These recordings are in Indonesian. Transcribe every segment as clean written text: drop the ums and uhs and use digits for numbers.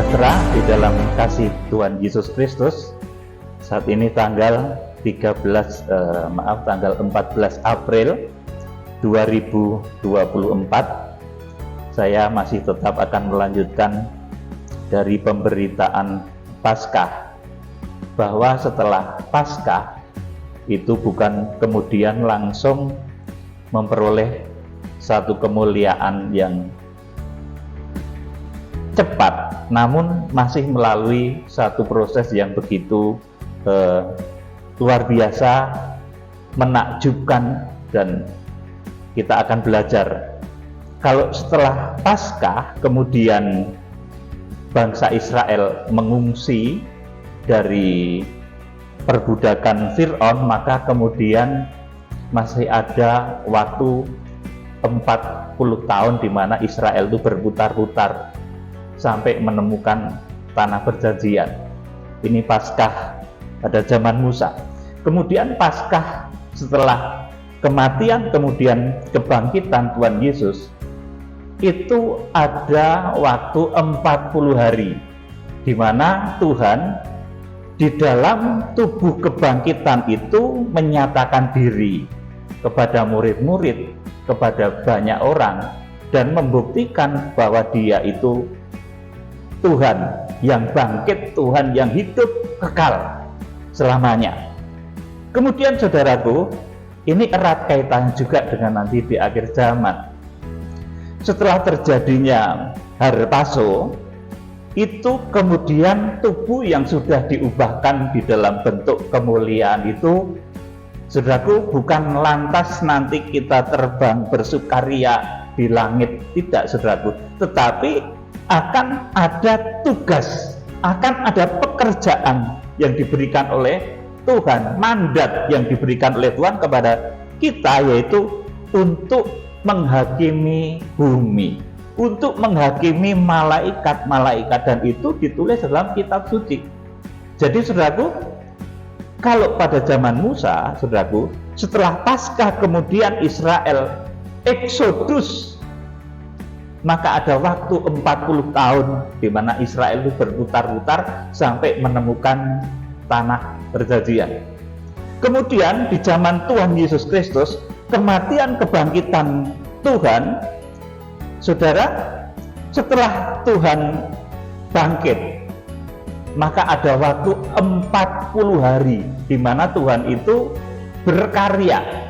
sejahtera di dalam kasih Tuhan Yesus Kristus. Saat ini tanggal 14 April 2024. Saya masih tetap akan melanjutkan dari pemberitaan Paskah, bahwa setelah Paskah itu bukan kemudian langsung memperoleh satu kemuliaan yang cepat, namun masih melalui satu proses yang begitu luar biasa, menakjubkan, dan kita akan belajar. Kalau setelah Paskah kemudian bangsa Israel mengungsi dari perbudakan Fir'aun, maka kemudian masih ada waktu 40 tahun di mana Israel itu berputar-putar sampai menemukan tanah perjanjian. Ini Paskah pada zaman Musa. Kemudian Paskah setelah kematian kemudian kebangkitan Tuhan Yesus, itu ada waktu 40 hari di mana Tuhan di dalam tubuh kebangkitan itu menyatakan diri kepada murid-murid, kepada banyak orang, dan membuktikan bahwa Dia itu Tuhan yang bangkit, Tuhan yang hidup kekal selamanya. Kemudian saudaraku, ini erat kaitannya juga dengan nanti di akhir zaman. Setelah terjadinya Hari Paso, itu kemudian tubuh yang sudah diubahkan di dalam bentuk kemuliaan itu, saudaraku, bukan lantas nanti kita terbang bersukaria di langit, tidak saudaraku, tetapi akan ada tugas, akan ada pekerjaan yang diberikan oleh Tuhan, mandat yang diberikan oleh Tuhan kepada kita, yaitu untuk menghakimi bumi, untuk menghakimi malaikat-malaikat, dan itu ditulis dalam kitab suci. Jadi saudaraku, kalau pada zaman Musa, saudaraku, setelah Paskah kemudian Israel eksodus, maka ada waktu 40 tahun di mana Israel itu berputar-putar sampai menemukan tanah perjanjian. Kemudian di zaman Tuhan Yesus Kristus, kematian kebangkitan Tuhan, saudara, setelah Tuhan bangkit, maka ada waktu 40 hari di mana Tuhan itu berkarya.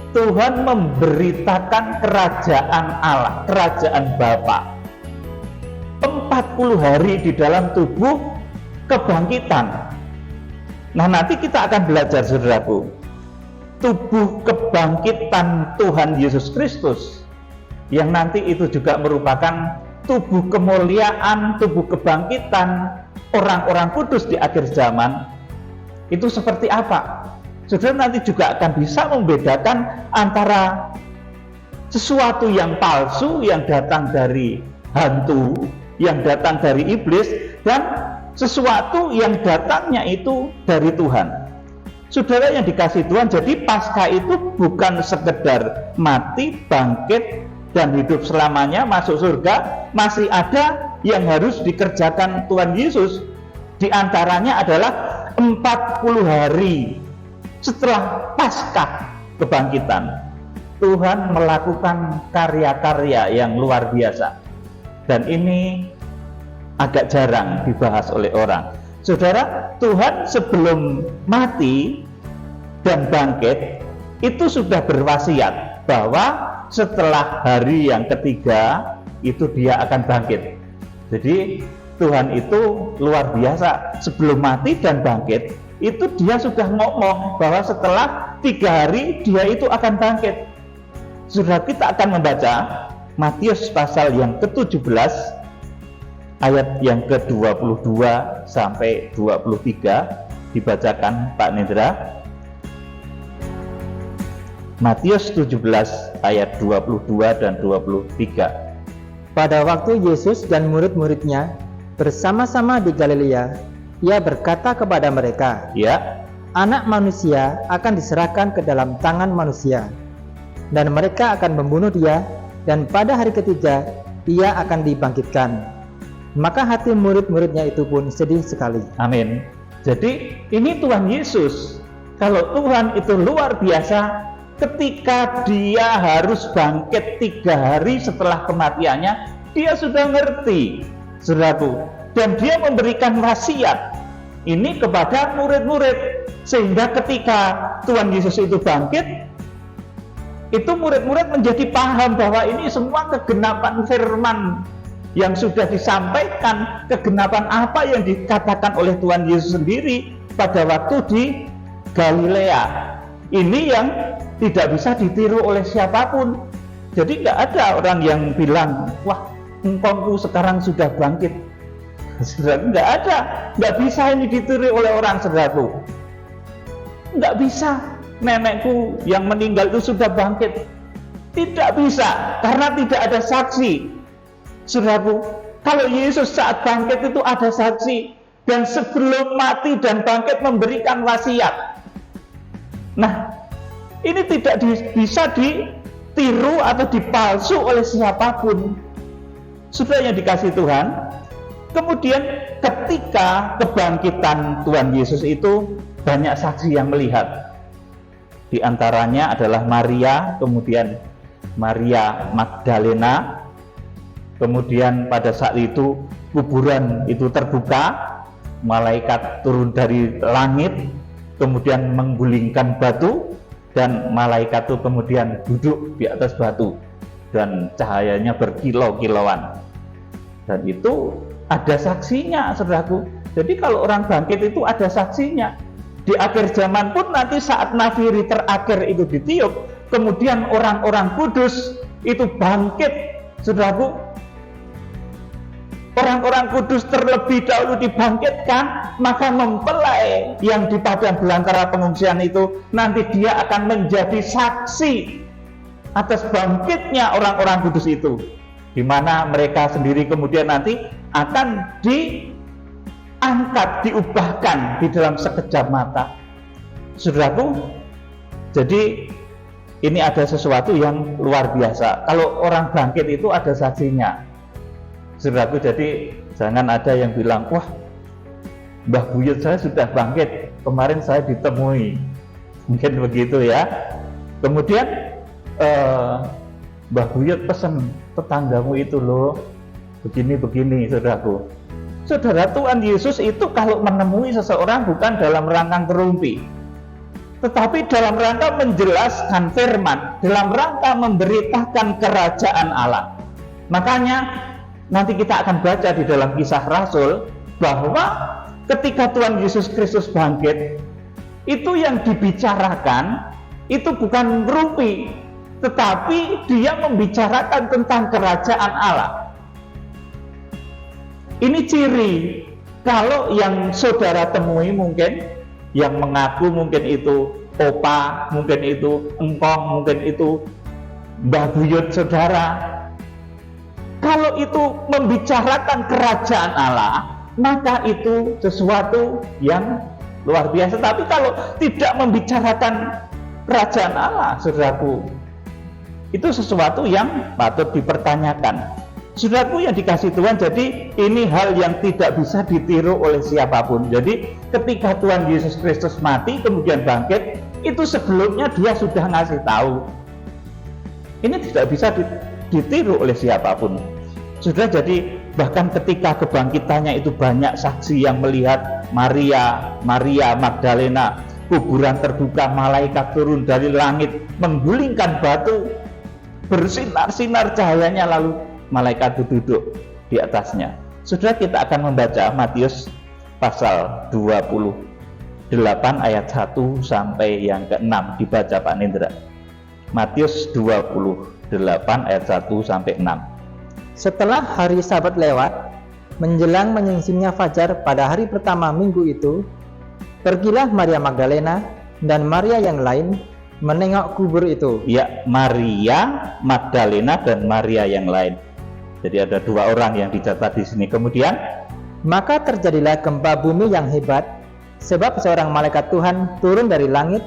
Tuhan memberitakan kerajaan Allah, kerajaan Bapa. 40 hari di dalam tubuh kebangkitan. Nah, nanti kita akan belajar, saudaraku, tubuh kebangkitan Tuhan Yesus Kristus, yang nanti itu juga merupakan tubuh kemuliaan, tubuh kebangkitan orang-orang kudus di akhir zaman. Itu seperti apa? Saudara nanti juga akan bisa membedakan antara sesuatu yang palsu, yang datang dari hantu, yang datang dari iblis, dan sesuatu yang datangnya itu dari Tuhan. Saudara yang dikasih Tuhan, jadi Paskah itu bukan sekedar mati, bangkit, dan hidup selamanya, masuk surga. Masih ada yang harus dikerjakan Tuhan Yesus. Di antaranya adalah 40 hari setelah Paskah kebangkitan, Tuhan melakukan karya-karya yang luar biasa, dan ini agak jarang dibahas oleh orang. Saudara, Tuhan sebelum mati dan bangkit itu sudah berwasiat bahwa setelah hari yang ketiga itu Dia akan bangkit. Jadi Tuhan itu luar biasa, sebelum mati dan bangkit itu Dia sudah ngomong bahwa setelah 3 hari Dia itu akan bangkit. Saudara, kita akan membaca Matius pasal yang ke-17 ayat yang ke-22 sampai 23. Dibacakan Pak Nendra. Matius 17 ayat 22 dan 23. Pada waktu Yesus dan murid-muridnya bersama-sama di Galilea, Ia berkata kepada mereka, Ya, Anak manusia akan diserahkan ke dalam tangan manusia, dan mereka akan membunuh Dia, dan pada hari ketiga Ia akan dibangkitkan. Maka hati murid-muridnya itu pun sedih sekali. Amin. Jadi ini Tuhan Yesus. Kalau Tuhan itu luar biasa, ketika dia harus bangkit 3 hari setelah kematiannya, dia sudah ngerti, saudaraku, dan dia memberikan wasiat ini kepada murid-murid, sehingga ketika Tuhan Yesus itu bangkit, itu murid-murid menjadi paham bahwa ini semua kegenapan firman yang sudah disampaikan, kegenapan apa yang dikatakan oleh Tuhan Yesus sendiri pada waktu di Galilea. Ini yang tidak bisa ditiru oleh siapapun. Jadi nggak ada orang yang bilang, wah, engkongku sekarang sudah bangkit. Saudara, nggak ada, nggak bisa ini ditiru oleh orang, saudaraku. Nggak bisa, nenekku yang meninggal itu sudah bangkit. Tidak bisa, karena tidak ada saksi. Saudaraku, kalau Yesus saat bangkit itu ada saksi, dan sebelum mati dan bangkit memberikan wasiat. Nah, ini tidak bisa ditiru atau dipalsu oleh siapapun. Sudah yang dikasih Tuhan. Kemudian ketika kebangkitan Tuhan Yesus itu banyak saksi yang melihat. Di antaranya adalah Maria, kemudian Maria Magdalena. Kemudian pada saat itu kuburan itu terbuka, malaikat turun dari langit, kemudian menggulingkan batu, dan malaikat itu kemudian duduk di atas batu dan cahayanya berkilau-kilauan. Dan itu ada saksinya, saudaraku. Jadi kalau orang bangkit itu ada saksinya. Di akhir zaman pun nanti saat nafiri terakhir itu ditiup, kemudian orang-orang kudus itu bangkit, saudaraku. Orang-orang kudus terlebih dahulu dibangkitkan, maka mempelai yang di padang belantara pengungsian itu nanti dia akan menjadi saksi atas bangkitnya orang-orang kudus itu, di mana mereka sendiri kemudian nanti akan diangkat, diubahkan di dalam sekejap mata. Saudaraku, jadi ini ada sesuatu yang luar biasa. Kalau orang bangkit itu ada saksinya. Saudaraku, jadi jangan ada yang bilang, wah, Mbah Buyut saya sudah bangkit, kemarin saya ditemui. Mungkin begitu ya. Kemudian Mbah Buyut pesan tetanggamu itu loh, begini-begini, saudaraku. Saudara, Tuhan Yesus itu kalau menemui seseorang bukan dalam rangka ngerumpi, tetapi dalam rangka menjelaskan firman, dalam rangka memberitakan kerajaan Allah. Makanya nanti kita akan baca di dalam Kisah Rasul bahwa ketika Tuhan Yesus Kristus bangkit, itu yang dibicarakan itu bukan ngerumpi, tetapi dia membicarakan tentang kerajaan Allah. Ini ciri kalau yang saudara temui mungkin, yang mengaku mungkin itu opa, mungkin itu engkong, mungkin itu Mbah Buyut saudara. Kalau itu membicarakan kerajaan Allah, maka itu sesuatu yang luar biasa. Tapi kalau tidak membicarakan kerajaan Allah, saudaraku, itu sesuatu yang patut dipertanyakan. Saudaraku yang dikasih Tuhan, jadi ini hal yang tidak bisa ditiru oleh siapapun. Jadi ketika Tuhan Yesus Kristus mati kemudian bangkit, itu sebelumnya dia sudah ngasih tahu. Ini tidak bisa ditiru oleh siapapun. Sudah, jadi bahkan ketika kebangkitannya itu banyak saksi yang melihat Maria Magdalena, kuburan terbuka, malaikat turun dari langit, menggulingkan batu, bersinar-sinar cahayanya, lalu malaikat itu duduk di atasnya. Sudah, kita akan membaca Matius pasal 28 ayat 1 sampai yang ke-6, dibaca Pak Nindra. Matius 28 ayat 1 sampai 6. Setelah hari Sabat lewat, menjelang menyingsingnya fajar pada hari pertama minggu itu, pergilah Maria Magdalena dan Maria yang lain menengok kubur itu. Ya, Maria Magdalena dan Maria yang lain. Jadi ada 2 orang yang dicatat di sini. Kemudian, maka terjadilah gempa bumi yang hebat, sebab seorang malaikat Tuhan turun dari langit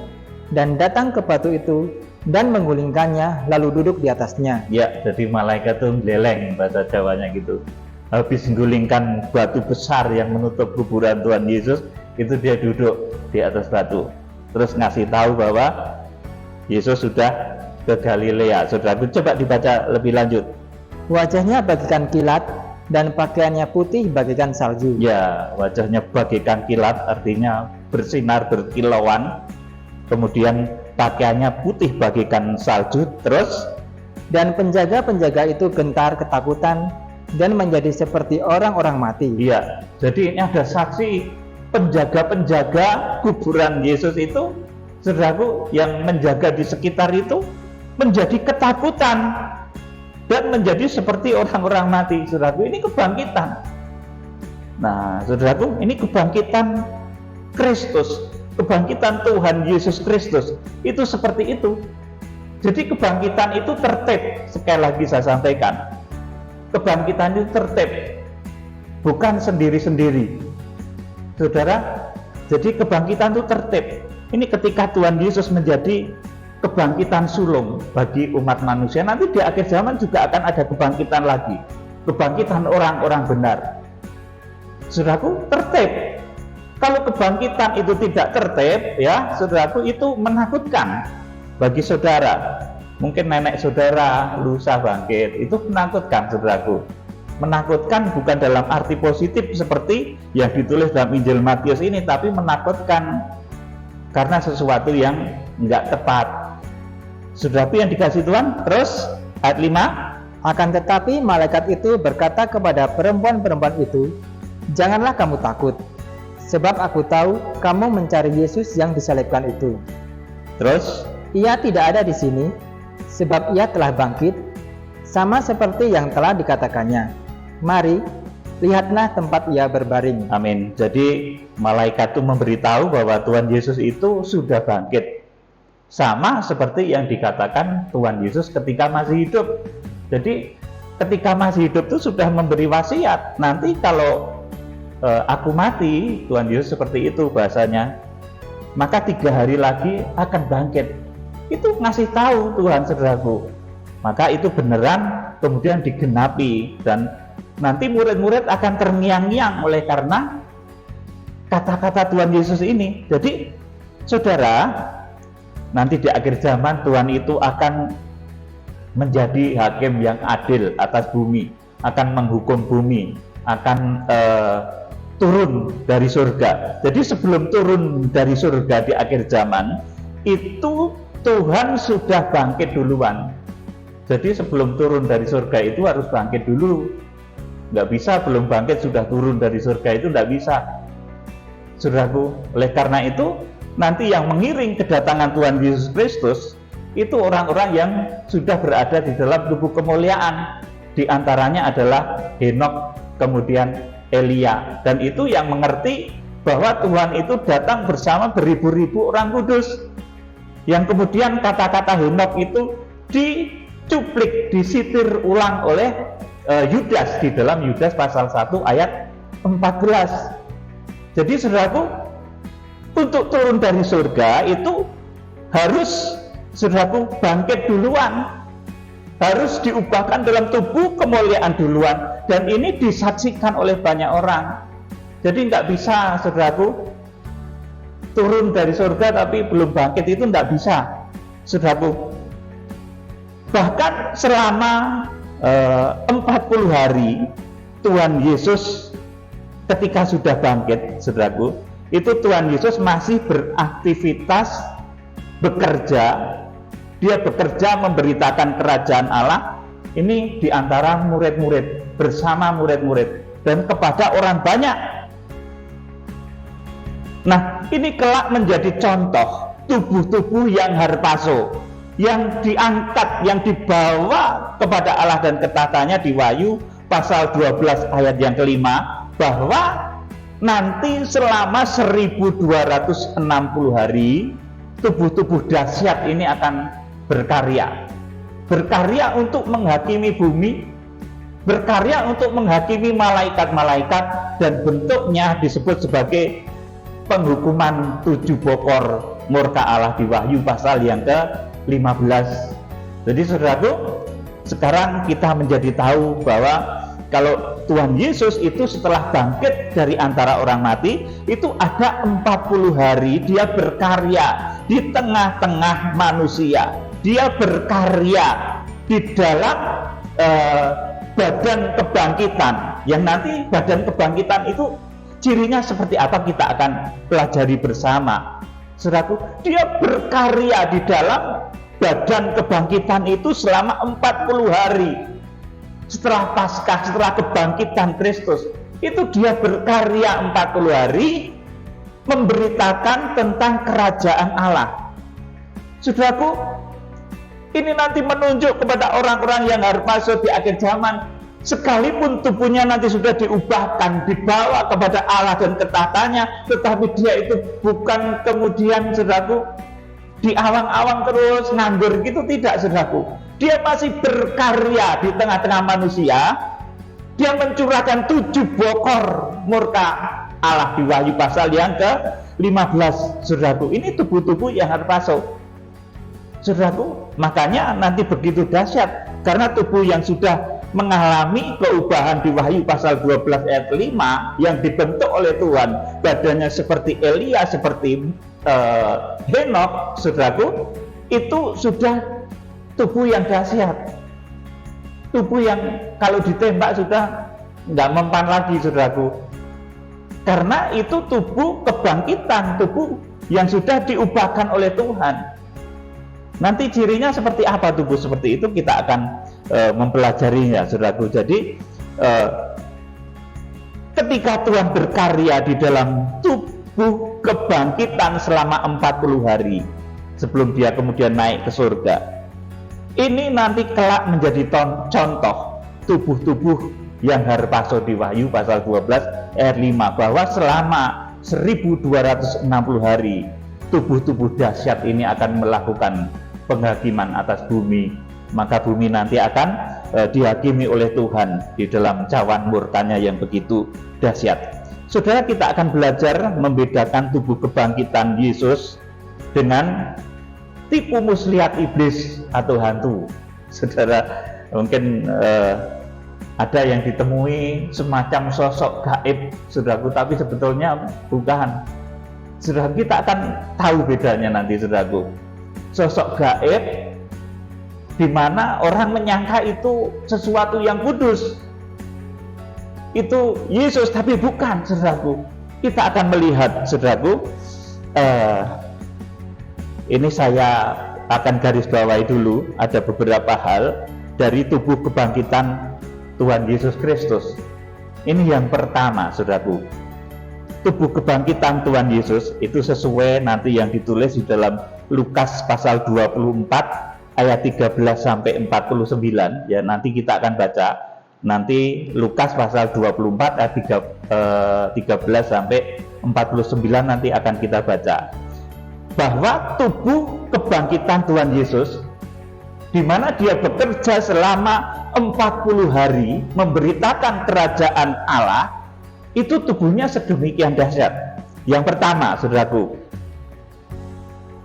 dan datang ke batu itu dan menggulingkannya, lalu duduk di atasnya. Ya, jadi malaikat itu geleng, bahasa Jawanya gitu. habis menggulingkan batu besar yang menutup kuburan Tuhan Yesus, itu dia duduk di atas batu terus ngasih tahu bahwa Yesus sudah ke Galilea. Saudaraku, coba dibaca lebih lanjut. Wajahnya bagaikan kilat dan pakaiannya putih bagaikan salju. Ya, wajahnya bagaikan kilat artinya bersinar berkilauan. Kemudian pakaiannya putih bagaikan salju. Terus, dan penjaga-penjaga itu gentar ketakutan dan menjadi seperti orang-orang mati. iya, jadi ini ada saksi penjaga-penjaga kuburan Yesus itu, saudaraku, yang menjaga di sekitar itu menjadi ketakutan dan menjadi seperti orang-orang mati. Saudaraku, ini kebangkitan. Nah, saudaraku, ini kebangkitan Kristus, kebangkitan Tuhan Yesus Kristus itu seperti itu. Jadi kebangkitan itu tertib. Sekali lagi saya sampaikan, kebangkitan itu tertib, bukan sendiri-sendiri. Saudara, jadi kebangkitan itu tertib. Ini ketika Tuhan Yesus menjadi kebangkitan sulung bagi umat manusia, nanti di akhir zaman juga akan ada kebangkitan lagi, kebangkitan orang-orang benar. Saudaraku, tertib. Kalau kebangkitan itu tidak tertib, ya saudaraku, itu menakutkan bagi saudara. Mungkin nenek saudara lusa bangkit, itu menakutkan, saudaraku. Menakutkan bukan dalam arti positif seperti yang ditulis dalam Injil Matius ini, tapi menakutkan karena sesuatu yang enggak tepat. Saudaraku yang dikasihi Tuhan, terus ayat 5. Akan tetapi malaikat itu berkata kepada perempuan-perempuan itu, janganlah kamu takut, sebab aku tahu kamu mencari Yesus yang disalibkan itu. Terus, Ia tidak ada di sini, sebab ia telah bangkit, sama seperti yang telah dikatakannya. Mari, lihatlah tempat ia berbaring. amin. Jadi malaikat itu memberitahu bahwa Tuhan Yesus itu sudah bangkit, sama seperti yang dikatakan Tuhan Yesus ketika masih hidup. Jadi ketika masih hidup itu sudah memberi wasiat, nanti kalau aku mati, Tuhan Yesus seperti itu bahasanya, maka 3 hari lagi akan bangkit. Itu ngasih tahu Tuhan, saudaraku. Maka itu beneran kemudian digenapi, dan nanti murid-murid akan terngiang-ngiang oleh karena kata-kata Tuhan Yesus ini. Jadi saudara, nanti di akhir zaman Tuhan itu akan menjadi hakim yang adil atas bumi, akan menghukum bumi, akan turun dari surga. Jadi sebelum turun dari surga di akhir zaman itu Tuhan sudah bangkit duluan. Jadi sebelum turun dari surga itu harus bangkit dulu. Nggak bisa belum bangkit sudah turun dari surga, itu nggak bisa, saudaraku. Oleh karena itu nanti yang mengiring kedatangan Tuhan Yesus Kristus itu orang-orang yang sudah berada di dalam tubuh kemuliaan. Di antaranya adalah Henokh, kemudian Elia, dan itu yang mengerti bahwa Tuhan itu datang bersama beribu-ribu orang kudus, yang kemudian kata-kata Henokh itu dicuplik, disitir ulang oleh Yudas di dalam Yudas pasal 1 ayat 14. Jadi saudaraku, untuk turun dari surga itu harus, saudaraku, bangkit duluan, harus diubahkan dalam tubuh kemuliaan duluan, dan ini disaksikan oleh banyak orang. Jadi nggak bisa, saudaraku, turun dari surga tapi belum bangkit, itu nggak bisa, saudaraku. Bahkan selama 40 hari Tuhan Yesus ketika sudah bangkit, saudaraku, itu Tuhan Yesus masih beraktivitas, bekerja. Dia bekerja memberitakan kerajaan Allah ini di antara murid-murid, bersama murid-murid, dan kepada orang banyak. Nah, ini kelak menjadi contoh tubuh-tubuh yang harpaso, yang diangkat, yang dibawa kepada Allah dan ketatannya di Wahyu pasal 12 ayat yang kelima, bahwa nanti selama 1260 hari tubuh-tubuh dahsyat ini akan berkarya untuk menghakimi bumi, berkarya untuk menghakimi malaikat-malaikat, dan bentuknya disebut sebagai penghukuman 7 bokor murka Allah di Wahyu pasal yang ke-15. Jadi saudaraku, sekarang kita menjadi tahu bahwa kalau Tuhan Yesus itu setelah bangkit dari antara orang mati, itu ada 40 hari dia berkarya di tengah-tengah manusia. Dia berkarya di dalam badan kebangkitan, yang nanti badan kebangkitan itu cirinya seperti apa kita akan pelajari bersama. Saudaraku, dia berkarya di dalam badan kebangkitan itu selama 40 hari. Setelah Paskah, setelah kebangkitan Kristus, itu dia berkarya 40 hari memberitakan tentang kerajaan Allah. Saudaraku, ini nanti menunjuk kepada orang-orang yang harus masuk di akhir zaman. Sekalipun tubuhnya nanti sudah diubahkan, dibawa kepada Allah dan ketatannya, tetapi dia itu bukan kemudian, saudaraku, diawang-awang terus nganggur gitu, tidak, saudaraku. Dia masih berkarya di tengah-tengah manusia. Dia mencurahkan 7 bokor murka Allah di Wahyu pasal yang ke-15, saudaraku. Ini tubuh-tubuh yang harus masuk, saudaraku. Makanya nanti begitu dahsyat, karena tubuh yang sudah mengalami keubahan di Wahyu pasal 12 ayat 5 yang dibentuk oleh Tuhan, badannya seperti Elia, seperti Henok, saudaraku, itu sudah tubuh yang dahsyat, tubuh yang kalau ditembak sudah nggak mempan lagi, saudaraku, karena itu tubuh kebangkitan, tubuh yang sudah diubahkan oleh Tuhan. Nanti cirinya seperti apa tubuh seperti itu, kita akan mempelajarinya, saudaraku. Jadi ketika Tuhan berkarya di dalam tubuh kebangkitan selama 40 hari sebelum dia kemudian naik ke surga, ini nanti kelak menjadi contoh tubuh-tubuh yang harpaso di Wahyu pasal 12 ayat 5, bahwa selama 1260 hari tubuh-tubuh dahsyat ini akan melakukan penghakiman atas bumi. Maka bumi nanti akan dihakimi oleh Tuhan di dalam cawan murkanya yang begitu dahsyat. Saudara, kita akan belajar membedakan tubuh kebangkitan Yesus dengan tipu muslihat iblis atau hantu. Saudara, mungkin ada yang ditemui semacam sosok gaib, saudaraku, tapi sebetulnya bukan. Saudara, kita akan tahu bedanya nanti, saudaraku. Sosok gaib di mana orang menyangka itu sesuatu yang kudus, itu Yesus, tapi bukan, saudaraku. Kita akan melihat, saudaraku, ini saya akan garis bawahi dulu, ada beberapa hal dari tubuh kebangkitan Tuhan Yesus Kristus. Ini yang pertama, saudaraku, tubuh kebangkitan Tuhan Yesus itu sesuai nanti yang ditulis di dalam Lukas pasal 24 ayat 13 sampai 49, ya, nanti kita akan baca nanti Lukas pasal 24 ayat 13 sampai 49 nanti akan kita baca bahwa tubuh kebangkitan Tuhan Yesus di mana dia bekerja selama 40 hari memberitakan kerajaan Allah, itu tubuhnya sedemikian dahsyat. Yang pertama, saudaraku,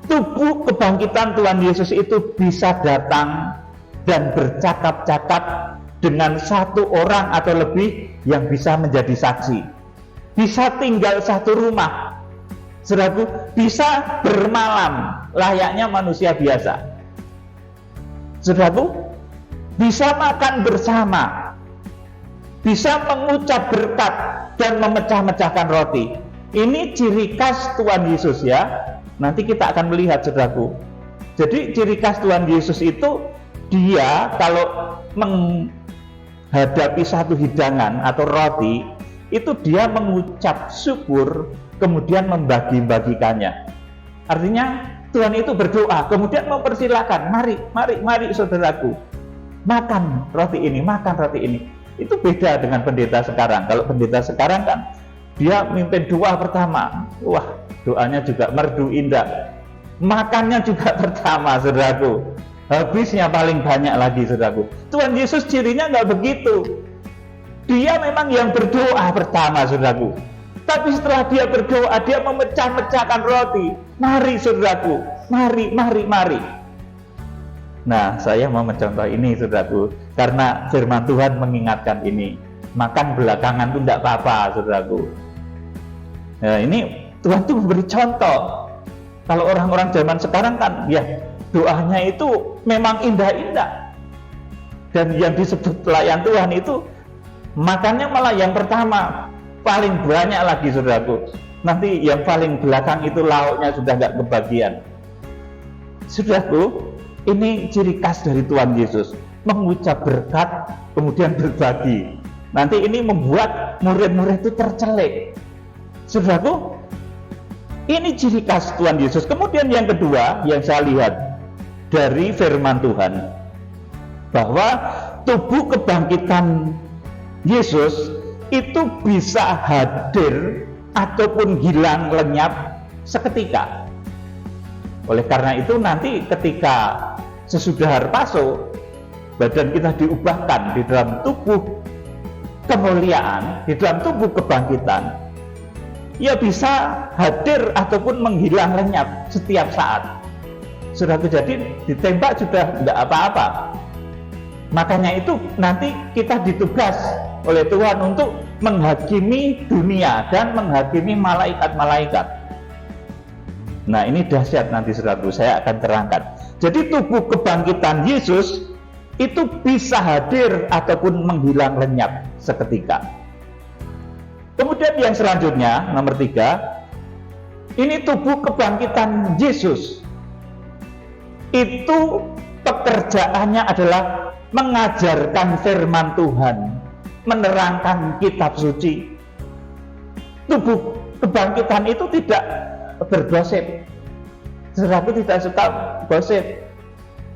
tubuh kebangkitan Tuhan Yesus itu bisa datang dan bercakap-cakap dengan satu orang atau lebih yang bisa menjadi saksi. Bisa tinggal satu rumah, saudaraku, bisa bermalam layaknya manusia biasa, saudaraku, bisa makan bersama, bisa mengucap berkat dan memecah-mecahkan roti. Ini ciri khas Tuhan Yesus, ya. Nanti kita akan melihat, saudaraku. Jadi ciri khas Tuhan Yesus itu, dia kalau menghadapi satu hidangan atau roti, itu dia mengucap syukur kemudian membagi-bagikannya. Artinya Tuhan itu berdoa kemudian mempersilahkan, mari saudaraku, makan roti ini, makan roti ini. Itu beda dengan pendeta sekarang. Kalau pendeta sekarang kan dia mimpin doa pertama, wah, doanya juga merdu indah, makannya juga pertama, saudaraku, habisnya paling banyak lagi, saudaraku. Tuhan Yesus cirinya nggak begitu. Dia memang yang berdoa pertama, saudaraku, tapi setelah dia berdoa, dia memecah-mecahkan roti. Mari, saudaraku, mari. Nah, saya mau mencontoh ini, saudaraku, karena firman Tuhan mengingatkan ini. makan belakangan itu tidak apa-apa, saudaraku. Nah, ini Tuhan tuh memberi contoh. Kalau orang-orang zaman sekarang kan ya doanya itu memang indah-indah, dan yang disebut pelayan Tuhan itu makannya malah yang pertama paling banyak lagi, saudaraku. Nanti yang paling belakang itu lauknya sudah nggak kebagian. Saudaraku, ini ciri khas dari Tuhan Yesus, mengucap berkat kemudian berbagi. Nanti ini membuat murid-murid itu tercelik. Saudaraku, ini ciri khas Tuhan Yesus. Kemudian yang kedua yang saya lihat dari firman Tuhan, bahwa tubuh kebangkitan Yesus itu bisa hadir ataupun hilang lenyap seketika. Oleh karena itu nanti ketika sesudah Harpaso, badan kita diubahkan di dalam tubuh kemuliaan, di dalam tubuh kebangkitan, ya bisa hadir ataupun menghilang lenyap setiap saat. Sudah terjadi, ditembak sudah tidak apa-apa. Makanya itu nanti kita ditugas oleh Tuhan untuk menghakimi dunia dan menghakimi malaikat-malaikat. Nah, ini dahsyat nanti, saudaraku, saya akan terangkan. Jadi tubuh kebangkitan Yesus itu bisa hadir ataupun menghilang lenyap seketika. Kemudian yang selanjutnya, nomor 3, ini tubuh kebangkitan Yesus itu pekerjaannya adalah mengajarkan firman Tuhan, menerangkan kitab suci. Tubuh kebangkitan itu tidak bergosip. Saudaraku tidak suka gosip.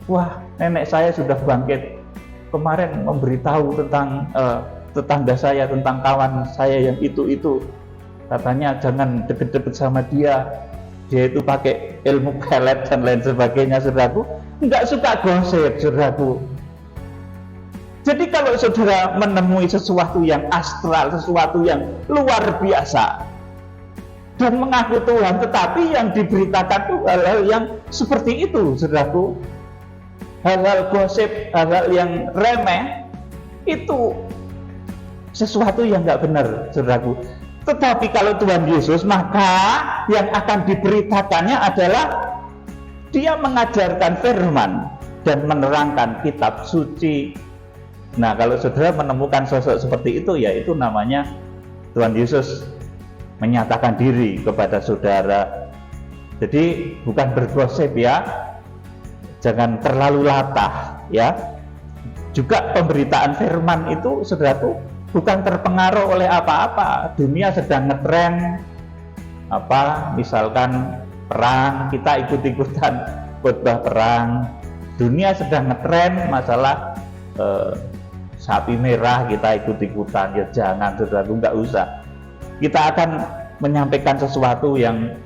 Wah, nenek saya sudah bangkit. Kemarin memberitahu tentang tetangga saya, tentang kawan saya yang itu. Katanya jangan deket-deket sama dia. Dia itu pakai ilmu pelet dan lain sebagainya, saudaraku. Enggak suka gosip, saudaraku. Jadi kalau saudara menemui sesuatu yang astral, sesuatu yang luar biasa, dan mengaku Tuhan, tetapi yang diberitakan itu hal-hal yang seperti itu, saudaraku, hal-hal gosip, hal-hal yang remeh, itu sesuatu yang nggak benar, saudaraku. Tetapi kalau Tuhan Yesus, maka yang akan diberitakannya adalah dia mengajarkan firman dan menerangkan kitab suci. Nah, kalau saudara menemukan sosok seperti itu, ya itu namanya Tuhan Yesus menyatakan diri kepada saudara. Jadi bukan bergosip ya, jangan terlalu latah ya. Juga pemberitaan firman itu, saudaraku, bukan terpengaruh oleh apa-apa. Dunia sedang ngetren misalkan perang, kita ikut-ikutan khotbah perang. Dunia sedang ngetren masalah sapi merah, kita ikut-ikutan. Ya jangan, saudaraku, nggak usah. Kita akan menyampaikan sesuatu yang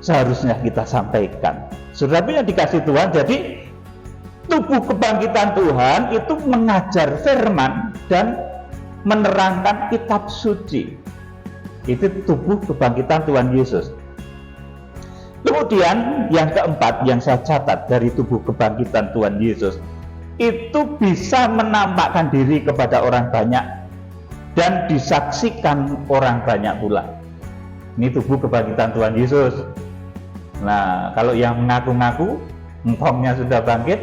seharusnya kita sampaikan. Saudaraku yang dikasih Tuhan, jadi tubuh kebangkitan Tuhan itu mengajar firman dan menerangkan kitab suci. Itu tubuh kebangkitan Tuhan Yesus. Kemudian yang keempat yang saya catat dari tubuh kebangkitan Tuhan Yesus, itu bisa menampakkan diri kepada orang banyak dan disaksikan orang banyak pula. Ini tubuh kebangkitan Tuhan Yesus. Nah, kalau yang mengaku-ngaku engkongnya sudah bangkit,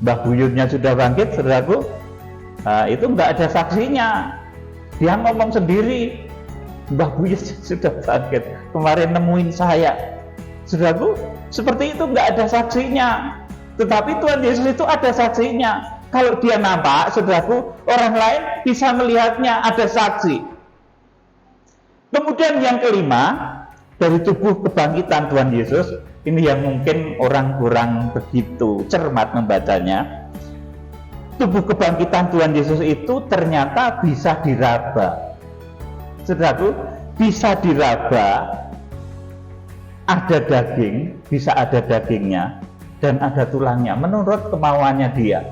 Mbah Buyutnya sudah bangkit, saudaraku, itu enggak ada saksinya. Dia ngomong sendiri, Mbah Buyut sudah bangkit, kemarin nemuin saya. Saudaraku, seperti itu enggak ada saksinya. Tetapi Tuhan Yesus itu ada saksinya. Kalau dia nampak, saudaraku, orang lain bisa melihatnya, ada saksi. Kemudian yang kelima, dari tubuh kebangkitan Tuhan Yesus, ini yang mungkin orang kurang begitu cermat membacanya. Tubuh kebangkitan Tuhan Yesus itu ternyata bisa diraba. Saudaraku, bisa diraba, ada daging, bisa ada dagingnya, dan ada tulangnya, menurut kemauannya dia.